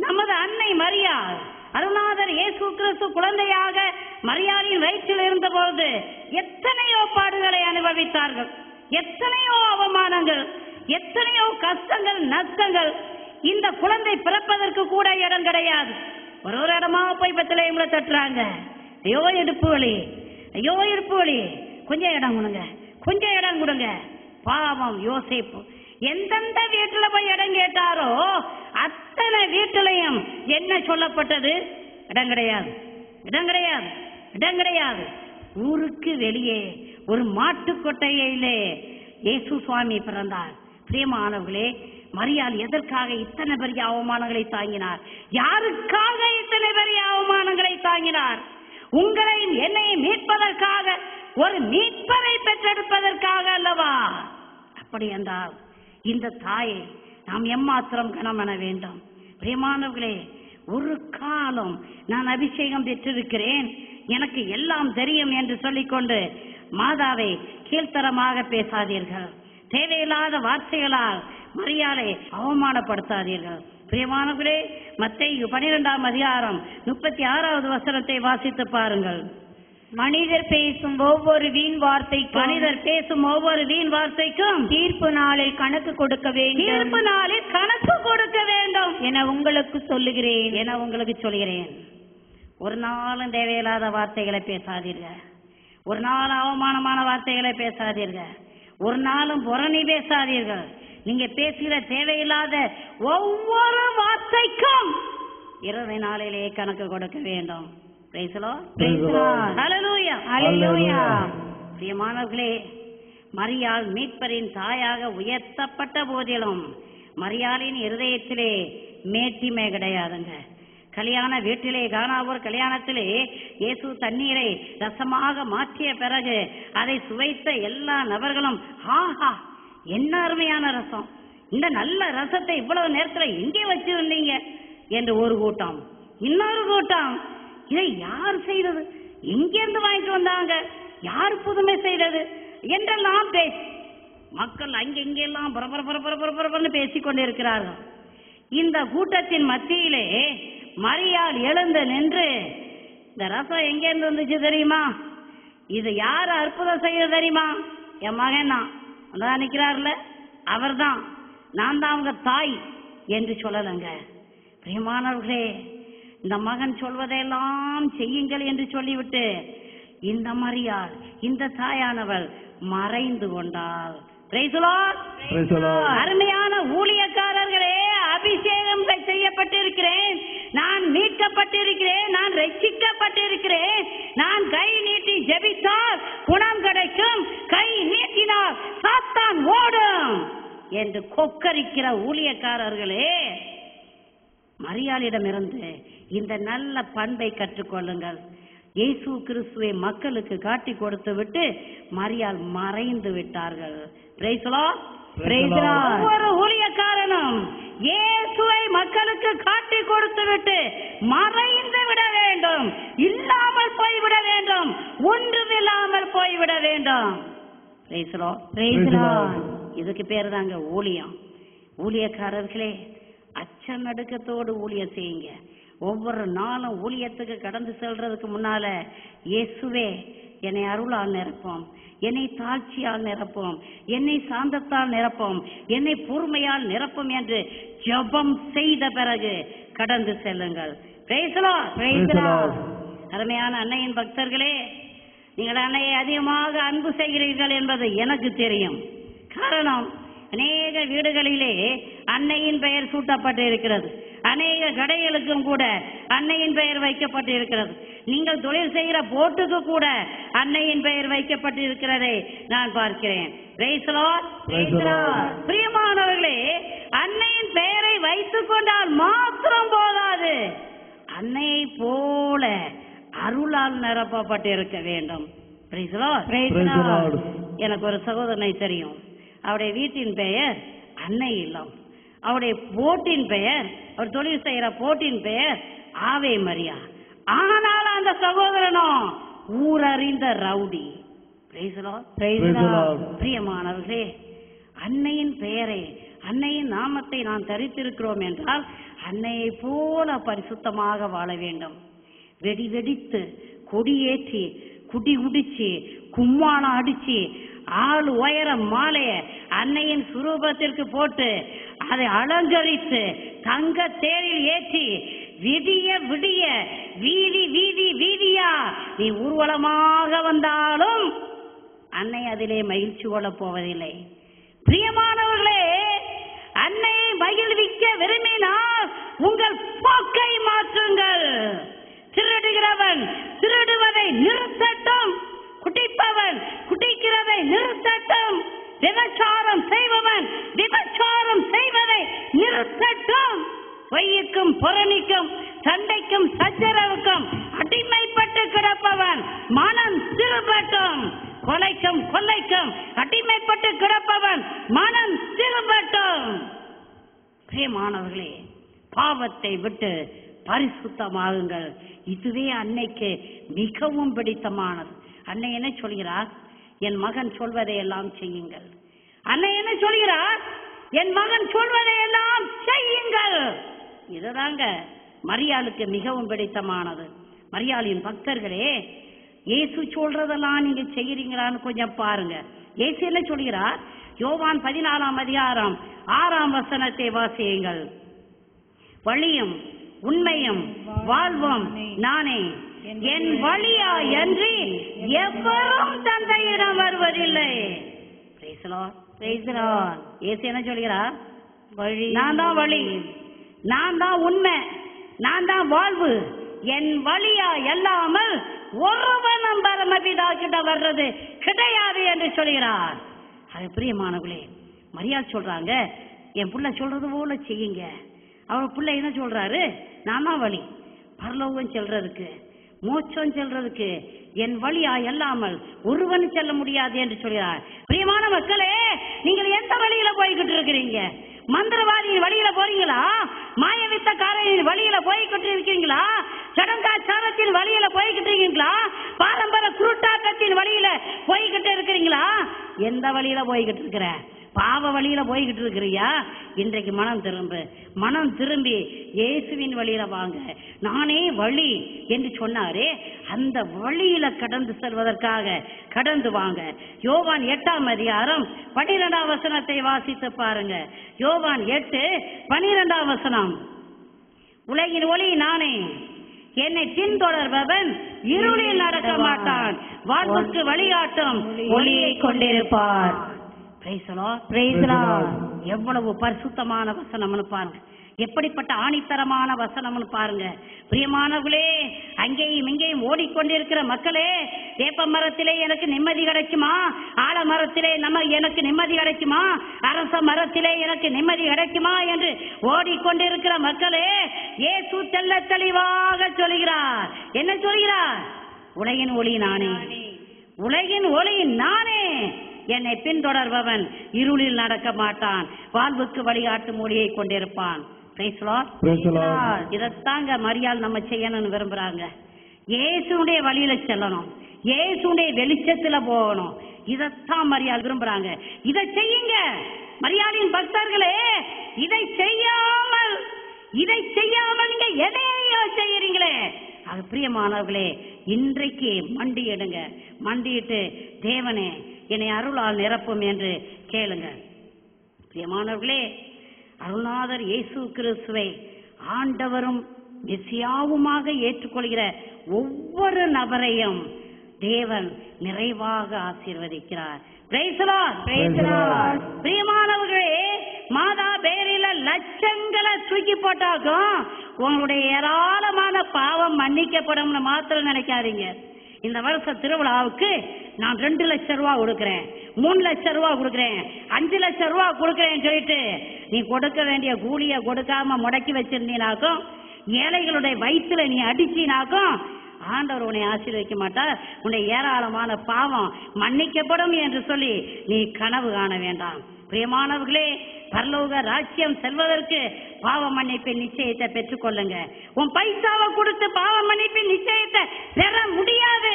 S2: நமது அன்னை மரியாள், அருள்நாதர் இயேசு கிறிஸ்து குழந்தையாக மரியாளின் வயிற்றில் இருந்த பொழுது எத்தனையோ பாடுகளை அனுபவித்தார்கள், எத்தனையோ அவமானங்கள், எத்தனையோ கஷ்டங்கள், நஷ்டங்கள். இந்த குழந்தை பிறப்பதற்கு கூட இடம் கிடையாது. ஒரு இடமா போய் பெத்தலேயம்ல தட்டுறாங்க. ஐயோ இடுப்பு வலி, ஐயோ இடுப்பு வலி, கொஞ்சம் இடம் கொடுங்க, கொஞ்சம் இடம் கொடுங்க. பாவம் யோசேப்பு எந்தெந்த வீட்டுல போய் இடம் கேட்டாரோ அத்தனை வீட்டிலையும் என்ன சொல்லப்பட்டது? இடம் கிடையாது, இடம் கிடையாது, இடம் கிடையாது. ஊருக்கு வெளியே ஒரு மாட்டு கொட்டையிலே இயேசு சுவாமி பிறந்தார். பிரியமானவர்களே, மரியாள் எதற்காக இத்தனை பெரிய அவமானங்களை தாங்கினார்? யாருக்காக இத்தனை பெரிய அவமானங்களை தாங்கினார்? உங்களையும் என்னையும் மீட்பதற்காக, ஒரு மீட்பரை பெற்றெடுப்பதற்காக அல்லவா? அப்படி என்றால் இந்த தாயை நாம் எம்மாத்திரம் கனம் என வேண்டும். பிரியமானவர்களே, ஒரு காலம் நான் அபிஷேகம் பெற்றிருக்கிறேன், எனக்கு எல்லாம் தெரியும் என்று சொல்லிக்கொண்டு மாதாவை கீழ்த்தரமாக பேசாதீர்கள். தேவையில்லாத வார்த்தைகளால் மரியாதை அவமானப்படுத்தாதீர்கள். பிரியமானவர்களே, மத்தேயு 12ஆம் அதிகாரம் 36வது வசனத்தை வாசித்து பாருங்கள்.
S3: மனிதர் பேசும் ஒவ்வொரு வீண் வார்த்தைக்கும் தீர்ப்பு நாளில் கணக்கு கொடுக்க வேண்டும் என உங்களுக்கு சொல்லுகிறேன்.
S2: ஒரு நாளும் தேவையில்லாத வார்த்தைகளை பேசாதீர்கள். ஒரு நாள் அவமானமான வார்த்தைகளை பேசாதீர்கள். ஒரு நாளும் புரணி பேசாதீர்கள். நீங்க பேசுகிற தேவையில்லாத ஒவ்வொரு வார்த்தைக்கும் இறுதி நாளிலே கணக்கு கொடுக்க வேண்டும். Praise the Lord.
S3: Praise the Lord.
S2: Hallelujah.
S3: Hallelujah.
S2: பிரியமானவர்களே, மரியாள் மீட்பரின் தாயாக உயர்த்தப்பட்ட போதிலும் மரியாளின் இருதயத்திலே மேட்டிமை கிடையாதுங்க. கல்யாண வீட்டிலே, கானாவூர் கல்யாணத்திலே இயேசு தண்ணீரை ரசமாக மாற்றிய பிறகு அதை சுவைத்த எல்லா நபர்களும், ஆஹா என்ன அருமையான ரசம், இந்த நல்ல ரசத்தை இவ்வளவு நேரத்தில் எங்கே வச்சிருந்தீங்க என்று ஒரு கூட்டம். இன்னொரு கூட்டம், இதை யார் செய்தது, எங்கிருந்து வாங்கிட்டு வந்தாங்க யார் புதுமை செய்தது என்றெல்லாம் மக்கள் அங்கெங்கெல்லாம் பரபரன்னு பேசிக் கொண்டிருக்கிறார்கள். இந்த கூட்டத்தின் மத்தியிலே மரியாள் எழுந்து நின்று, இந்த ரசம் எங்கேருந்து வந்துச்சு தெரியுமா? இது யார் அற்புதம் செய்யறது தெரியுமா? என் மகன் தான், அதான் நிற்கிறார்ல, அவர் தான், நான் தான் அவங்க தாய் என்று சொல்லலைங்க. பிரியமானவர்களே, இந்த மகன் சொல்வதையெல்லாம் செய்யுங்கள் என்று சொல்லிவிட்டு இந்த மரியாள், இந்த தாயானவள் மறைந்து கொண்டாள். அருமையான ஊழியக்காரர்களே, அபிஷேகம் செய்யப்பட்டிருக்கிறேன், நான் மீட்கப்பட்டிருக்கிறேன், நான் ரட்சிக்கப்பட்டிருக்கிறேன். நான் கை நீட்டி ஜெபித்தால் குணம் கிடைக்கும், கை நீட்டினால் சாத்தான் ஓடும் என்று கொக்கரிக்கிற ஊழியக்காரர்களே, மரியாளிடமிருந்து இந்த நல்ல பண்பை கற்றுக்கொள்ளுங்கள். இயேசு கிறிஸ்துவை மக்களுக்கு காட்டி கொடுத்து விட்டு மரியாள் மறைந்து விட்டார்கள். ஒவ்வொரு ஊழியக்காரனும் இயேசுவை மக்களுக்கு காட்டி கொடுத்து விட்டு மறைந்து விட வேண்டும், இல்லாமல் போய்விட வேண்டும், ஒன்றுமில்லாமல் போய்விட வேண்டும். இதுக்கு பேரு தாங்க ஊழியம். ஊழியக்காரர்களே, அச்சம் நடுக்கத்தோடு ஊழியம் செய்யுங்க. ஒவ்வொரு நாளும் ஊழியத்துக்கு கடந்து செல்றதுக்கு முன்னால, இயேசுவே என்னை அருளால் நிரப்போம், என்னை தாழ்ச்சியால் நிரப்போம், என்னை சாந்தத்தால் நிரப்போம், என்னை பொறுமையால் நிரப்பும் என்று ஜெபம் செய்த பிறகு கடந்து செல்லுங்கள். அருமையான அன்னையின் பக்தர்களே, நீங்கள் அன்னையை அதிகமாக அன்பு செய்கிறீர்கள் என்பது எனக்கு தெரியும். காரணம், அநேக வீடுகளிலே அன்னையின் பெயர் சூட்டப்பட்டு இருக்கிறது, அநேக கடைகளுக்கும் கூட அன்னையின் பெயர் வைக்கப்பட்டு இருக்கிறது, நீங்கள் தொழில் செய்கிற போட்டுக்கு கூட அன்னையின் பெயர் வைக்கப்பட்டு இருக்கிறதை நான் பார்க்கிறேன். பிரியமானவர்களே, அன்னையின் பெயரை வைத்துக் கொண்டால் மாத்திரம் போதாது, அன்னையை போல அருளால் நிரப்பப்பட்டு இருக்க வேண்டும். எனக்கு ஒரு சகோதரனை தெரியும், அவருடைய வீட்டின் பெயர் அன்னை இல்லம், அவருடைய போட்டின் பெயர், அவர் தொழில் செய்கிற போட்டின் பெயர் ஆவே மரியா. ஆனால் அந்த சகோதரனும் ஊரறிந்த ரவுடி. பிரியமானவர்களே, அன்னையின் பெயரை, அன்னையின் நாமத்தை நாம் தரித்திருக்கிறோம் என்றால் அன்னையை போல பரிசுத்தமாக வாழ வேண்டும். வெடி வெடித்து, கொடியேற்றி, குடி குடிச்சு, கும்மாளம் அடிச்சு, ஆள் உயர மாலைய அன்னையின் சுரூபத்திற்கு போட்டு அதை அலங்கரித்து தங்க தேரில் ஏற்றி விடிய விடிய வீதி வீதி வீதியா நீ ஊர்வலமாக வந்தாலும் அன்னை அதிலே மகிழ்ச்சி கொள்ள போவதில்லை. பிரியமானவர்களே, அன்னையை மகிழ்விக்க விரும்பினால் உங்கள் போக்கை மாற்றுங்கள். திருடுகிறவன் திருடுவதை நிறுத்தட்டும், குடிப்பவன் குடிக்கிறதை நிறுத்தட்டும், விபச்சாரம் செய்பவன் விபச்சாரம் செய்வதை நிறுத்தட்டும். பொய்யுக்கும் புறணிக்கும் சண்டைக்கும் சச்சரவுக்கும் அடிமைப்பட்டு கிடப்பவன் மனம் திரும்பட்டும். கொலைக்கும் கொள்ளைக்கும் அடிமைப்பட்டு கிடப்பவன் மனம் திரும்பட்டும். பிரியமானவர்களே, பாவத்தை விட்டு பரிசுத்தமாகுங்கள். இதுவே அன்னைக்கு மிகவும் பிடித்தமானது. அன்னை என்ன சொல்கிறார்? என் மகன் சொல்வதை எல்லாம் செய்யுங்கள். அன்னை என்ன சொல்கிறார்? என் மகன் சொல்வதை எல்லாம் செய்யுங்கள். இதுதாங்க மரியாளுக்கு மிகவும் பிடித்தமானது. மரியாளின் பக்தர்களே, இயேசு சொல்றதெல்லாம் நீங்க செய்யறீங்களான்னு கொஞ்சம் பாருங்க. இயேசு என்ன சொல்கிறார்? யோவான் 14ஆம் அதிகாரம் 6ஆம் வசனத்தை வாசியுங்கள். வழியும் உண்மையும் வாழ்வும் நானே, என் வழியா என்று எவரும் தந்தையிடம் வருவதில்லை. இயேசு என்ன சொல்கிறார்? நான் தான் வழி, நான் தான் உண்மை, நான் தான் வாழ்வு, என் வழியா எல்லாமல் ஒருவனும் பரமபிதா கிட்ட வர்றது கிடையாது என்று சொல்கிறார். அது பிரியமானவர்களே, மரியாள் சொல்றாங்க, என் புள்ள சொல்றது போல செய்யுங்க. அவர் பிள்ளை என்ன சொல்றாரு? நான் தான் வழி, பரலோகம் செல்றதுக்கு, மோட்சம் செல்றதுக்கு என் வழியா எல்லாமல் ஒருவன் செல்ல முடியாது என்று சொல்கிறார். பிரியமான மக்களே, நீங்கள் எந்த வழியில போய்கிட்டு இருக்கிறீங்க? மந்திரவாதியின் வழியில போறீங்களா? மாயவித்தக்காரரின் வழியில போய்கிட்டு இருக்கீங்களா? சடங்காச்சாரத்தின் வழியில போய்கிட்டு இருக்கீங்களா? பாரம்பரிய குருட்டாட்டத்தின் வழியில போய்கிட்டு இருக்கிறீங்களா? எந்த வழியில போய்கிட்டு இருக்கிற? பாவ வழியில போய்கிட்டு இருக்கிறியா? இன்றைக்கு மனம் திரும்பி இயேசுவின் வழியில வாங்க. நானே வழி என்று சொன்னாரே, அந்த வழியில கடந்து செல்வதற்காக கடந்து வாங்க. யோவான் 8ஆம் அதிகாரம் 12ஆம் வசனத்தை வாசித்து பாருங்க. யோவான் 8:12 வசனம். உலகின் ஒளி நானே, என்னை பின்தொடர்பவன் இருளில் நடக்க மாட்டான், வாழ்வுக்கு வழிகாட்டும் ஒளியை கொண்டிருப்பார். எவ்வளவு பரிசுத்தமான வசனம்னு பாருங்க, எப்படிப்பட்ட ஆணித்தரமான வசனம்னு பாருங்க. பிரியமானவர்களே, அங்கேயும் இங்கேயும் ஓடிக்கொண்டிருக்கிற மக்களே, வேப்ப மரத்திலே எனக்கு நிம்மதி கிடைக்குமா? ஆலமரத்திலே எனக்கு நிம்மதி கிடைக்குமா? அரச மரத்திலே எனக்கு நிம்மதி கிடைக்குமா என்று ஓடிக்கொண்டிருக்கிற மக்களே, இயேசு தெள்ள தெளிவாக சொல்கிறார். என்ன சொல்கிறார்? உலகின் ஒளி நானே, உலகின் ஒளி நானே, என்னை பின்தொடர்பவன் இருளில் நடக்க மாட்டான், வாழ்வுக்கு வழிகாட்டும் ஒளியை கொண்டிருப்பான். இதத்தாங்க மரியாள் நம்ம செய்யணும்னு விரும்புறாங்க. இயேசுடைய வழியில செல்லணும், இயேசுடைய வெளிச்சத்துல போகணும். இதத்தான் மரியாள் விரும்புறாங்க. இதை செய்யுங்க மரியாளின் பக்தர்களே. இதை செய்யாமல் நீங்க எதையோ செய்யறீங்களே. அது பிரியமானவர்களே, இன்றைக்கு மண்டியிடுங்க. மண்டியிட்டு தேவனே என்னை அருளால் நிரப்பும் என்று கேளுங்க. பிரியமானவர்களே, அருள்நாதர் இயேசு கிறிஸ்துவை ஆண்டவரும் மெசியாவுமாக ஏற்றுக்கொள்கிற ஒவ்வொரு நபரையும் தேவன் நிறைவாக ஆசீர்வதிக்கிறார். பிரியமானவர்களே, மாதா பேரில லட்சங்களை தூக்கி போட்டாக்கும் உங்களுடைய ஏராளமான பாவம் மன்னிக்கப்படும் மாத்திரம் நினைக்காதீங்க. இந்த வருஷ திருவிழாவுக்கு நான் 2 லட்சம் ரூபா கொடுக்கிறேன், 3 லட்சம் ரூபா கொடுக்கிறேன், 5 லட்சம் ரூபா கொடுக்கிறேன்னு சொல்லிட்டு நீ கொடுக்க வேண்டிய கூலிய கொடுக்காம முடக்கி வச்சிருந்தீனாக்கும், ஏழைகளுடைய வயிற்றுல நீ அடிச்சினாக்கும் ஆண்டவர் உன்னை ஆசீர்வதிக்க மாட்டார். உன்னை ஏராளமான பாவம் மன்னிக்கப்படும் என்று சொல்லி நீ கனவு காண வேண்டாம். பிரியமானவர்களே, பரலோக ராஜ்யம் செல்வதற்கு பாவ மன்னிப்பின் நிச்சயத்தை பெற்றுக் கொள்ளுங்க. உன் பைசாவை கொடுத்து பாவ மன்னிப்பின் நிச்சயத்தை பெற முடியாது.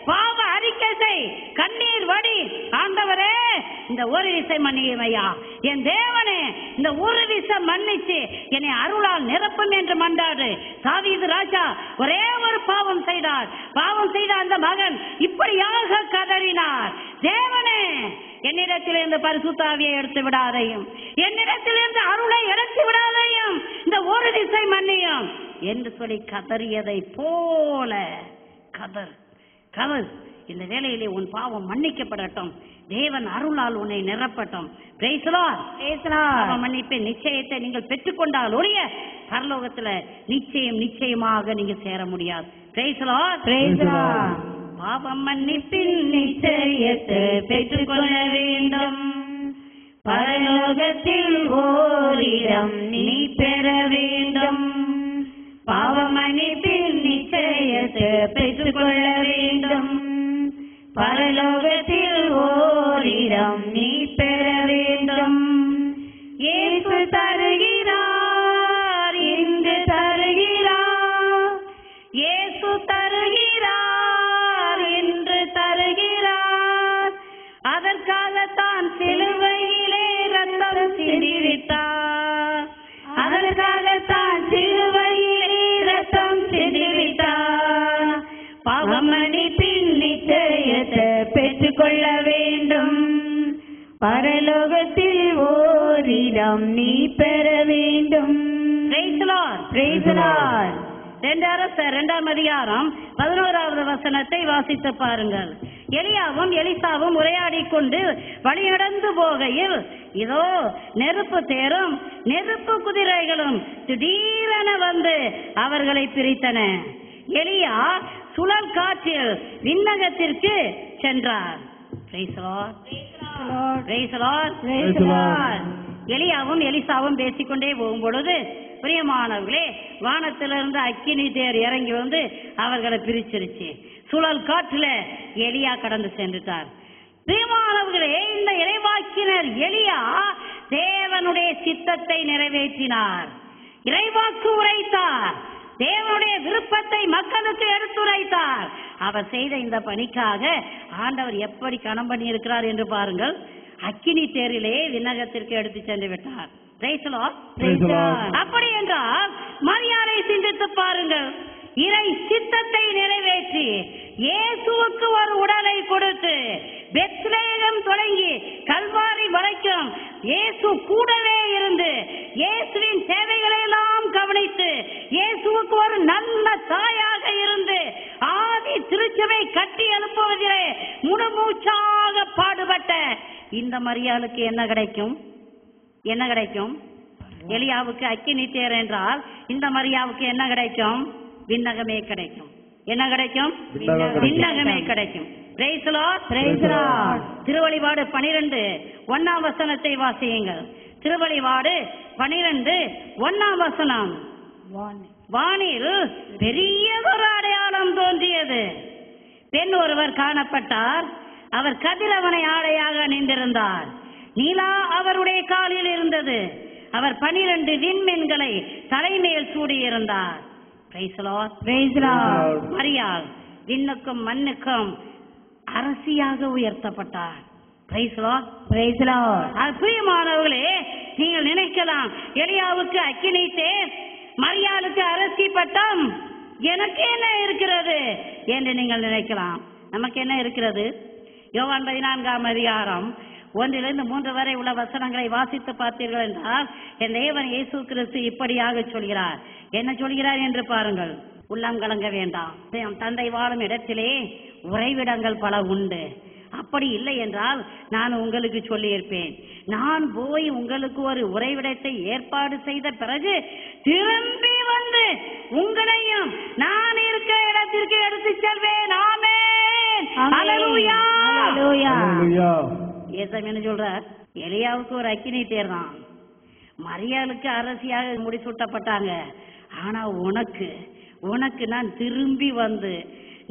S2: பாவ அறிக்கை, கண்ணீர் வடி, ஆண்டவரே இந்த ஒரு விசை மன்னியமையா, என் தேவனே இந்த ஒரு விசை மன்னிச்சு என்னை அருளால் நிரப்பும் என்று மன்றாடு. தாவீது ராஜா ஒரே ஒரு பாவம் செய்தார். பாவம் செய்த அந்த மகன் இப்படியாக கதறினார், தேவனே என்னிடத்திலிருந்து பரிசுத்த ஆவியை எடுத்து விடாதையும், என்னிடத்திலிருந்து அருளை எடுத்து விடாதையும், இந்த ஒரு திசை மன்னியும் என்று சொல்லி கதறியதை போல கதர். இந்த வேளையிலே உன் பாவம் மன்னிக்கப்படட்டும், தேவன் அருளால் உன்னை நிரப்பட்டும். மன்னிப்பின் நிச்சயத்தை நீங்கள் பெற்றுக்கொண்டால் ஒழிய பரலோகத்துல நிச்சயமாக நீங்க சேர முடியாது. பாவம் மன்னிப்பின் நிச்சயத்தை பெற்றுக்கொள்ள வேண்டும், பரலோகத்தில் ஓரிடம் நீ பெற வேண்டும். பாவம் மன்னிப்பின் நிச்சயத்தை பெற்றுக்கொள்ள வேண்டும், பரலோகத்தில் ஓரிடம் நீ பெற வேண்டும். இயேசு தருகிறார், இன்று தருகிறார், இயேசு தருகிறார், இன்று தருகிறார். அதற்காகத்தான் சிலுவையிலே ரத்தம் சிந்திவிட்டார், அதற்காகத்தான் சிலுவையிலே ரத்தம் சிந்திவிட்டார். பாவம் மன்னிப்பின் நிச்சயத்தை பெற்றுக்கொள்ள வேண்டும், பரலோகத்தில் ஓரிடம் நீ பெற வேண்டும். இரண்டாம் அதிகாரம் 11வது வசனத்தை வாசித்து பாருங்கள். எலியாவும் எலிசாவும் உரையாடி கொண்டு வழிநடந்து போகையில் இதோ நெருப்பு தேரும் நெருப்பு குதிரைகளும் திடீரென வந்து அவர்களை பிரித்தன. எலியா சுழல் காற்றில் விண்ணகத்திற்கு சென்றார். எலியாவும் எலிசாவும் பேசிக்கொண்டே போகும் பொழுது பிரியமானவர்களே, வானத்திலிருந்து அக்கினி தேர் இறங்கி வந்து அவர்களை பிரிச்சிருச்சு. சுழல் காற்றுல எலியா கடந்து சென்றுட்டார். பிரியமானவர்களே, இந்த இறைவாக்கினர் எலியா தேவனுடைய சித்தத்தை நிறைவேற்றினார், இறைவாக்கு உரைத்தார். தேவனுடைய விருப்பத்தை மக்களுக்கு எடுத்துரைத்தார். அவர் செய்த இந்த பணிக்காக ஆண்டவர் எப்படி கணம் பண்ணி இருக்கிறார் என்று பாருங்கள். அக்கினி தேரிலே விண்ணகத்திற்கு எடுத்து சென்று விட்டார். Praise the Lord. அப்படி என்றால் மரியாதை சிந்தித்து பாருங்கள். இறை சித்தத்தை நிறைவேற்றி இயேசுவுக்கு ஒரு உடலை கொடுத்து பெத்லகேம் தொடங்கி கல்வாரி வரைக்கும் இயேசு கூடவே இருந்து இயேசுவின் சேவைகளை எல்லாம் கவனித்து இயேசுவுக்கு ஒரு நல்ல தாயாக இருந்து ஆதி திருச்சபை கட்டி எழுப்புவதிலே முழுமூச்சாக பாடுபட்ட இந்த மரியாளுக்கு என்ன கிடைக்கும்? என்ன கிடைக்கும்? எலியாவுக்கு அக்கினி தேர் என்றால் இந்த மரியாவுக்கு என்ன கிடைக்கும்? விண்ணகமே கிடைக்கும். என்ன கிடைக்கும்? விண்ணகமே கிடைக்கும். Praise the Lord. Praise the Lord. திருவெளிப்பாடு 12:1 வாசியுங்கள். திருவெளிப்பாடு 12:1. வானில் பெரியதொரு அடையாளம் தோன்றியது. பெண் ஒருவர் காணப்பட்டார். அவர் கதிரவனை ஆடையாக நின்றிருந்தார். நீலா அவருடைய காலில் இருந்தது. அவர் 12 விண்மீன்களை தலைமேல் சூடியிருந்தார். Praise the Lord. Praise the Lord. மரியாள் விண்ணுக்கும் மண்ணுக்கும் அரசியாக உயர்த்தப்பட்டார். Praise the Lord. Praise the Lord. பிரியமானவர்களே, நீங்கள் நினைக்கலாம் எலியாவுக்கு அக்கினி தேர், மரியாளுக்கு அரசி பட்டம், எனக்கு என்ன இருக்கிறது என்று நீங்கள் நினைக்கலாம். நமக்கு என்ன இருக்கிறது? யோவான் 14:1-3 வரை உள்ள வசனங்களை வாசித்து பார்த்தீர்கள் என்றால் என் தேவன் இயேசு கிறிஸ்து இப்படியாக சொல்கிறார். என்ன சொல்கிறார் என்று பாருங்கள். உள்ளம் கலங்க வேண்டாம். தந்தை வாழும் இடத்திலே உறைவிடங்கள் பல உண்டு. அப்படி இல்லை என்றால் நான் உங்களுக்கு சொல்லியிருப்பேன். நான் போய் உங்களுக்கு ஒரு உறைவிடத்தை ஏற்பாடு செய்த பிறகு திரும்பி வந்து உங்களையும் நான் இருக்கிற இடத்திற்கு எடுத்து செல்வேன். ஆமென். ஹல்லேலூயா. ஹல்லேலூயா. ஏசாமி என்ன சொல்றார்? எலியாவுக்கு ஒரு அக்கினி தேர் தான், மரியாளுக்கு அரசியாக முடிசூட்டப்பட்டாங்க. ஆனா உனக்கு நான் திரும்பி வந்து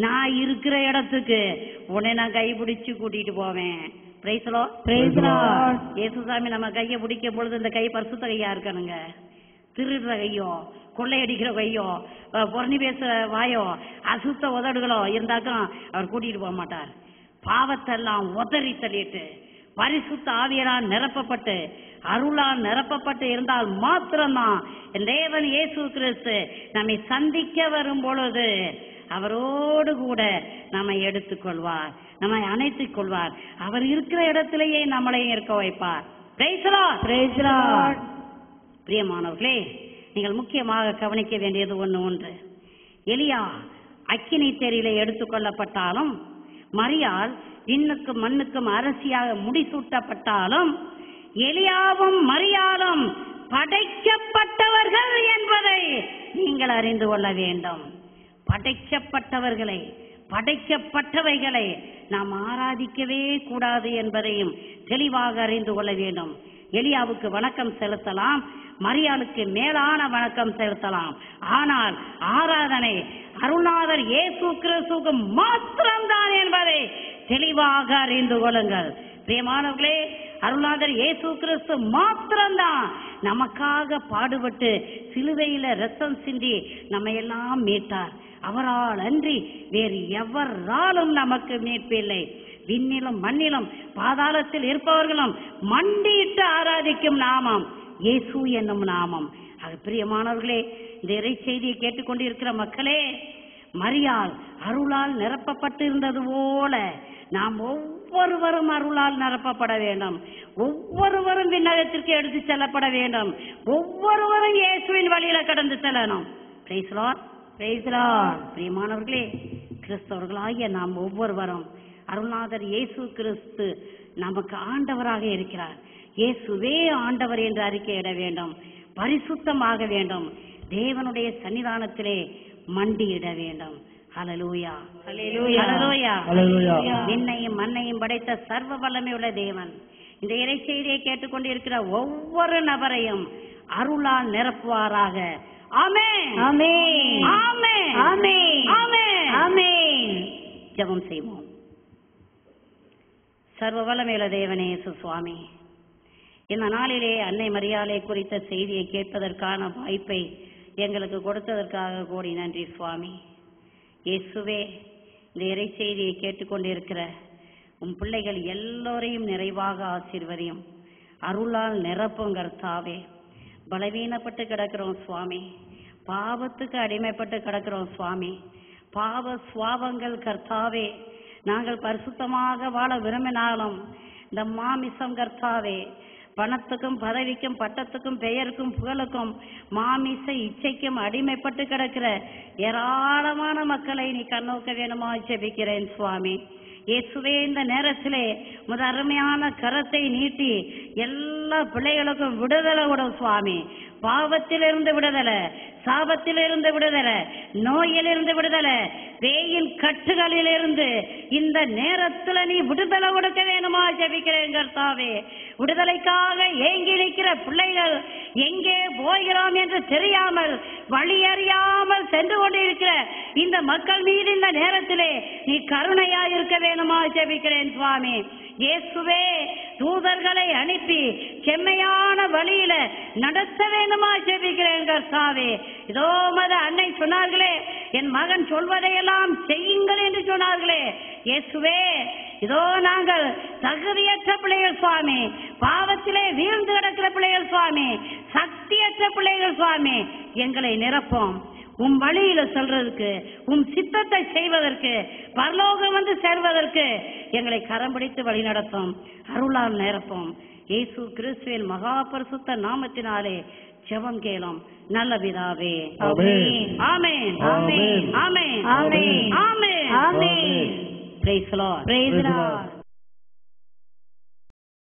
S2: நான் இருக்கிற இடத்துக்கு உன்னை நான் கைப்பிடிச்சு கூட்டிட்டு போவேன். Praise the Lord. Praise the Lord. இயேசுசாமி நம்ம கையை பிடிக்கும் பொழுது இந்த கை பரிசுத்த கையா இருக்கணுங்க. திருடுற கையோ, கொள்ளையடிக்கிற கையோ, பொறணி பேசுற வாயோ, அசுத்த உதடுகளோ இருந்தாக்கும் அவர் கூட்டிட்டு போக மாட்டார். பாவத்தெல்லாம் உதறி தள்ளிட்டு பரிசுத்த ஆவியரால் நிரப்பப்பட்டு அருளால் நிரப்பப்பட்டு இருந்தால் மாத்திரம்தான் என் தேவன் இயேசு கிறிஸ்து நம்மை சந்திக்க வரும் பொழுது அவரோடு கூட நம்மை எடுத்துக்கொள்வார், நம்மை அணைத்துக் கொள்வார். அவர் இருக்கிற இடத்திலேயே நம்மளையும் இருக்க வைப்பார். Price the Lord. Praise the Lord. பிரியமானவர்களே, நீங்கள் முக்கியமாக கவனிக்க வேண்டியது ஒன்று. எலியா அக்கினி தேரிலே எடுத்துக்கொள்ளப்பட்டாலும், மரியாள் விண்ணுக்கும் மண்ணுக்கும் அரசியாக முடிசூட்டப்பட்டாலும், எலியாவும் மரியாளும் படைக்கப்பட்டவர்கள் என்பதை நீங்கள் அறிந்து கொள்ள வேண்டும். படைக்கப்பட்டவர்களை, படைக்கப்பட்டவைகளை நாம் ஆராதிக்கவே கூடாது என்பதையும் தெளிவாக அறிந்து கொள்ள வேண்டும். எலியாவுக்கு வணக்கம் செலுத்தலாம், மரியாளுக்கு மேலான வணக்கம் செலுத்தலாம். ஆனால் ஆராதனை அருள்நாதர் இயேசு கிறிஸ்துவுக்கு மாத்திரம்தான் என்பதை தெளிவாக அறிந்து கொள்ளுங்கள். பிரியமானவர்களே, அருள்நாதர் இயேசு கிறிஸ்து மாத்திரம்தான் நமக்காக பாடுபட்டு சிலுவையில ரத்தம் சிந்தி நம்ம எல்லாம் மீட்டார். அவரால் அன்றி வேறு எவராலும் நமக்கு மீட்பில்லை. விண்ணிலும் மண்ணிலும் பாதாளத்தில் இருப்பவர்களும் மண்டியிட்டு ஆராதிக்கும் நாமம் இயேசு என்னும் நாமம். அது பிரியமானவர்களே, இந்த இறை செய்தியை கேட்டுக்கொண்டிருக்கிற மக்களே, மரியாள் அருளால் நிரப்பப்பட்டு இருந்தது போல நாம் ஒவ்வொருவரும் அருளால் நிரப்பப்பட வேண்டும். ஒவ்வொருவரும் விண்ணகத்திற்கு எடுத்து செல்லப்பட வேண்டும். ஒவ்வொருவரும் இயேசுவின் வழியில கடந்து செல்லணும். Praise the Lord. Praise the Lord. பிரியமானவர்களே, கிறிஸ்தவர்களாகிய நாம் ஒவ்வொருவரும் அருள்நாதர் இயேசு கிறிஸ்து நமக்கு ஆண்டவராக இருக்கிறார். இயேசுவே ஆண்டவர் என்று அறிக்கையிட வேண்டும். பரிசுத்தமாக வேண்டும். தேவனுடைய சன்னிதானத்திலே மண்டியிட வேண்டும். ஹல்லேலூயா. ஹல்லேலூயா. ஹல்லேலூயா. விண்ணையும் மண்ணையும் படைத்த சர்வ வல்லமை உள்ள தேவன் இந்த இறை செய்தியை கேட்டுக்கொண்டிருக்கிற ஒவ்வொரு நபரையும் அருளால் நிரப்புவாராக. ஆமென். ஆமென். ஆமென். ஆமென். ஆமென். ஆமென். ஜெபம் செய்வோம். சர்வ வல்லமை உள்ள தேவனே இயேசு சுவாமி, இந்த நாளிலே அன்னை மரியாளை குறித்த செய்தியை கேட்பதற்கான வாய்ப்பை எங்களுக்கு கொடுத்ததற்காக கோடி நன்றி சுவாமி. இயேசுவே, இந்த இறை செய்தியை கேட்டுக்கொண்டிருக்கிற உம் பிள்ளைகள் எல்லோரையும் நிறைவாக ஆசீர்வதியும், அருளால் நிரப்பும் கர்த்தாவே. பலவீனப்பட்டு கிடக்கிறோம் சுவாமி, பாவத்துக்கு அடிமைப்பட்டு கிடக்கிறோம் சுவாமி. பாவ சுவாபங்கள் கர்த்தாவே, நாங்கள் பரிசுத்தமாக வாழ விரும்பினாலும் இந்த மாமிசம் கர்த்தாவே, பணத்துக்கும் பதவிக்கும் பட்டத்துக்கும் பெயருக்கும் புகழுக்கும் மாமிச இச்சைக்கும் அடிமைப்பட்டு கிடக்கிற ஏராளமான மக்களை நீ கண்ணோக்க வேணுமா ஜெபிக்கிறேன் சுவாமி. இயேசுவே, இந்த நேரத்திலே உமது அருமையான கரத்தை நீட்டி எல்லா பிள்ளைகளுக்கும் விடுதலை விடும் சுவாமி. பாவத்திலிருந்து விடுதலை, சாபத்திலிருந்து விடுதலை, நோயிலிருந்து விடுதலை, பேயின் கட்டுகளிலிருந்து இந்த நேரத்துல நீ விடுதலை கொடுக்க வேணுமா ஜெபிக்கிறேன் கர்த்தாவே. விடுதலைக்காக ஏங்கி நிற்கிற பிள்ளைகள் எங்கே போகிறோம் என்று தெரியாமல் வழி அறியாமல் சென்று கொண்டிருக்கிற இந்த மக்கள் மீது இந்த நேரத்திலே நீ கருணையா இருக்க வேணுமா ஜெபிக்கிறேன் சுவாமி. இயேசுவே, தூதர்களை அனுப்பி செம்மையான வழியில நடத்த வேண்டுமா ஜெபிக்கிறேன் கர்த்தாவே. இதோ மத அன்னை சொன்னார்களே, என் மகன் சொல்வதையெல்லாம் செய்யுங்கள் என்று சொன்னார்களே. இயேசுவே, இதோ நாங்கள் தகுதியற்ற பிள்ளைகள் சுவாமி, பாவத்திலே வீழ்ந்து கிடக்கிற பிள்ளைகள் சுவாமி, சக்தியற்ற பிள்ளைகள் சுவாமி. எங்களை நிரப்போம் உம் வழியில சொல்றதுக்கு, உம் சித்தத்தை செய்வதற்கு, பரலோகம் வந்து சேர்வதற்கு எங்களை கரம் பிடித்து வழி நடத்தும், அருளால் நிரப்போம். இயேசு கிறிஸ்துவின் மகா பரிசுத்த நாமத்தினாலே ஜெபம் கேளும் நல்ல பிதாவே. ஆமென் ஆமென் ஆமென் ஆமென் ஆமென் ஆமென். Praise the Lord.
S3: Praise the Lord.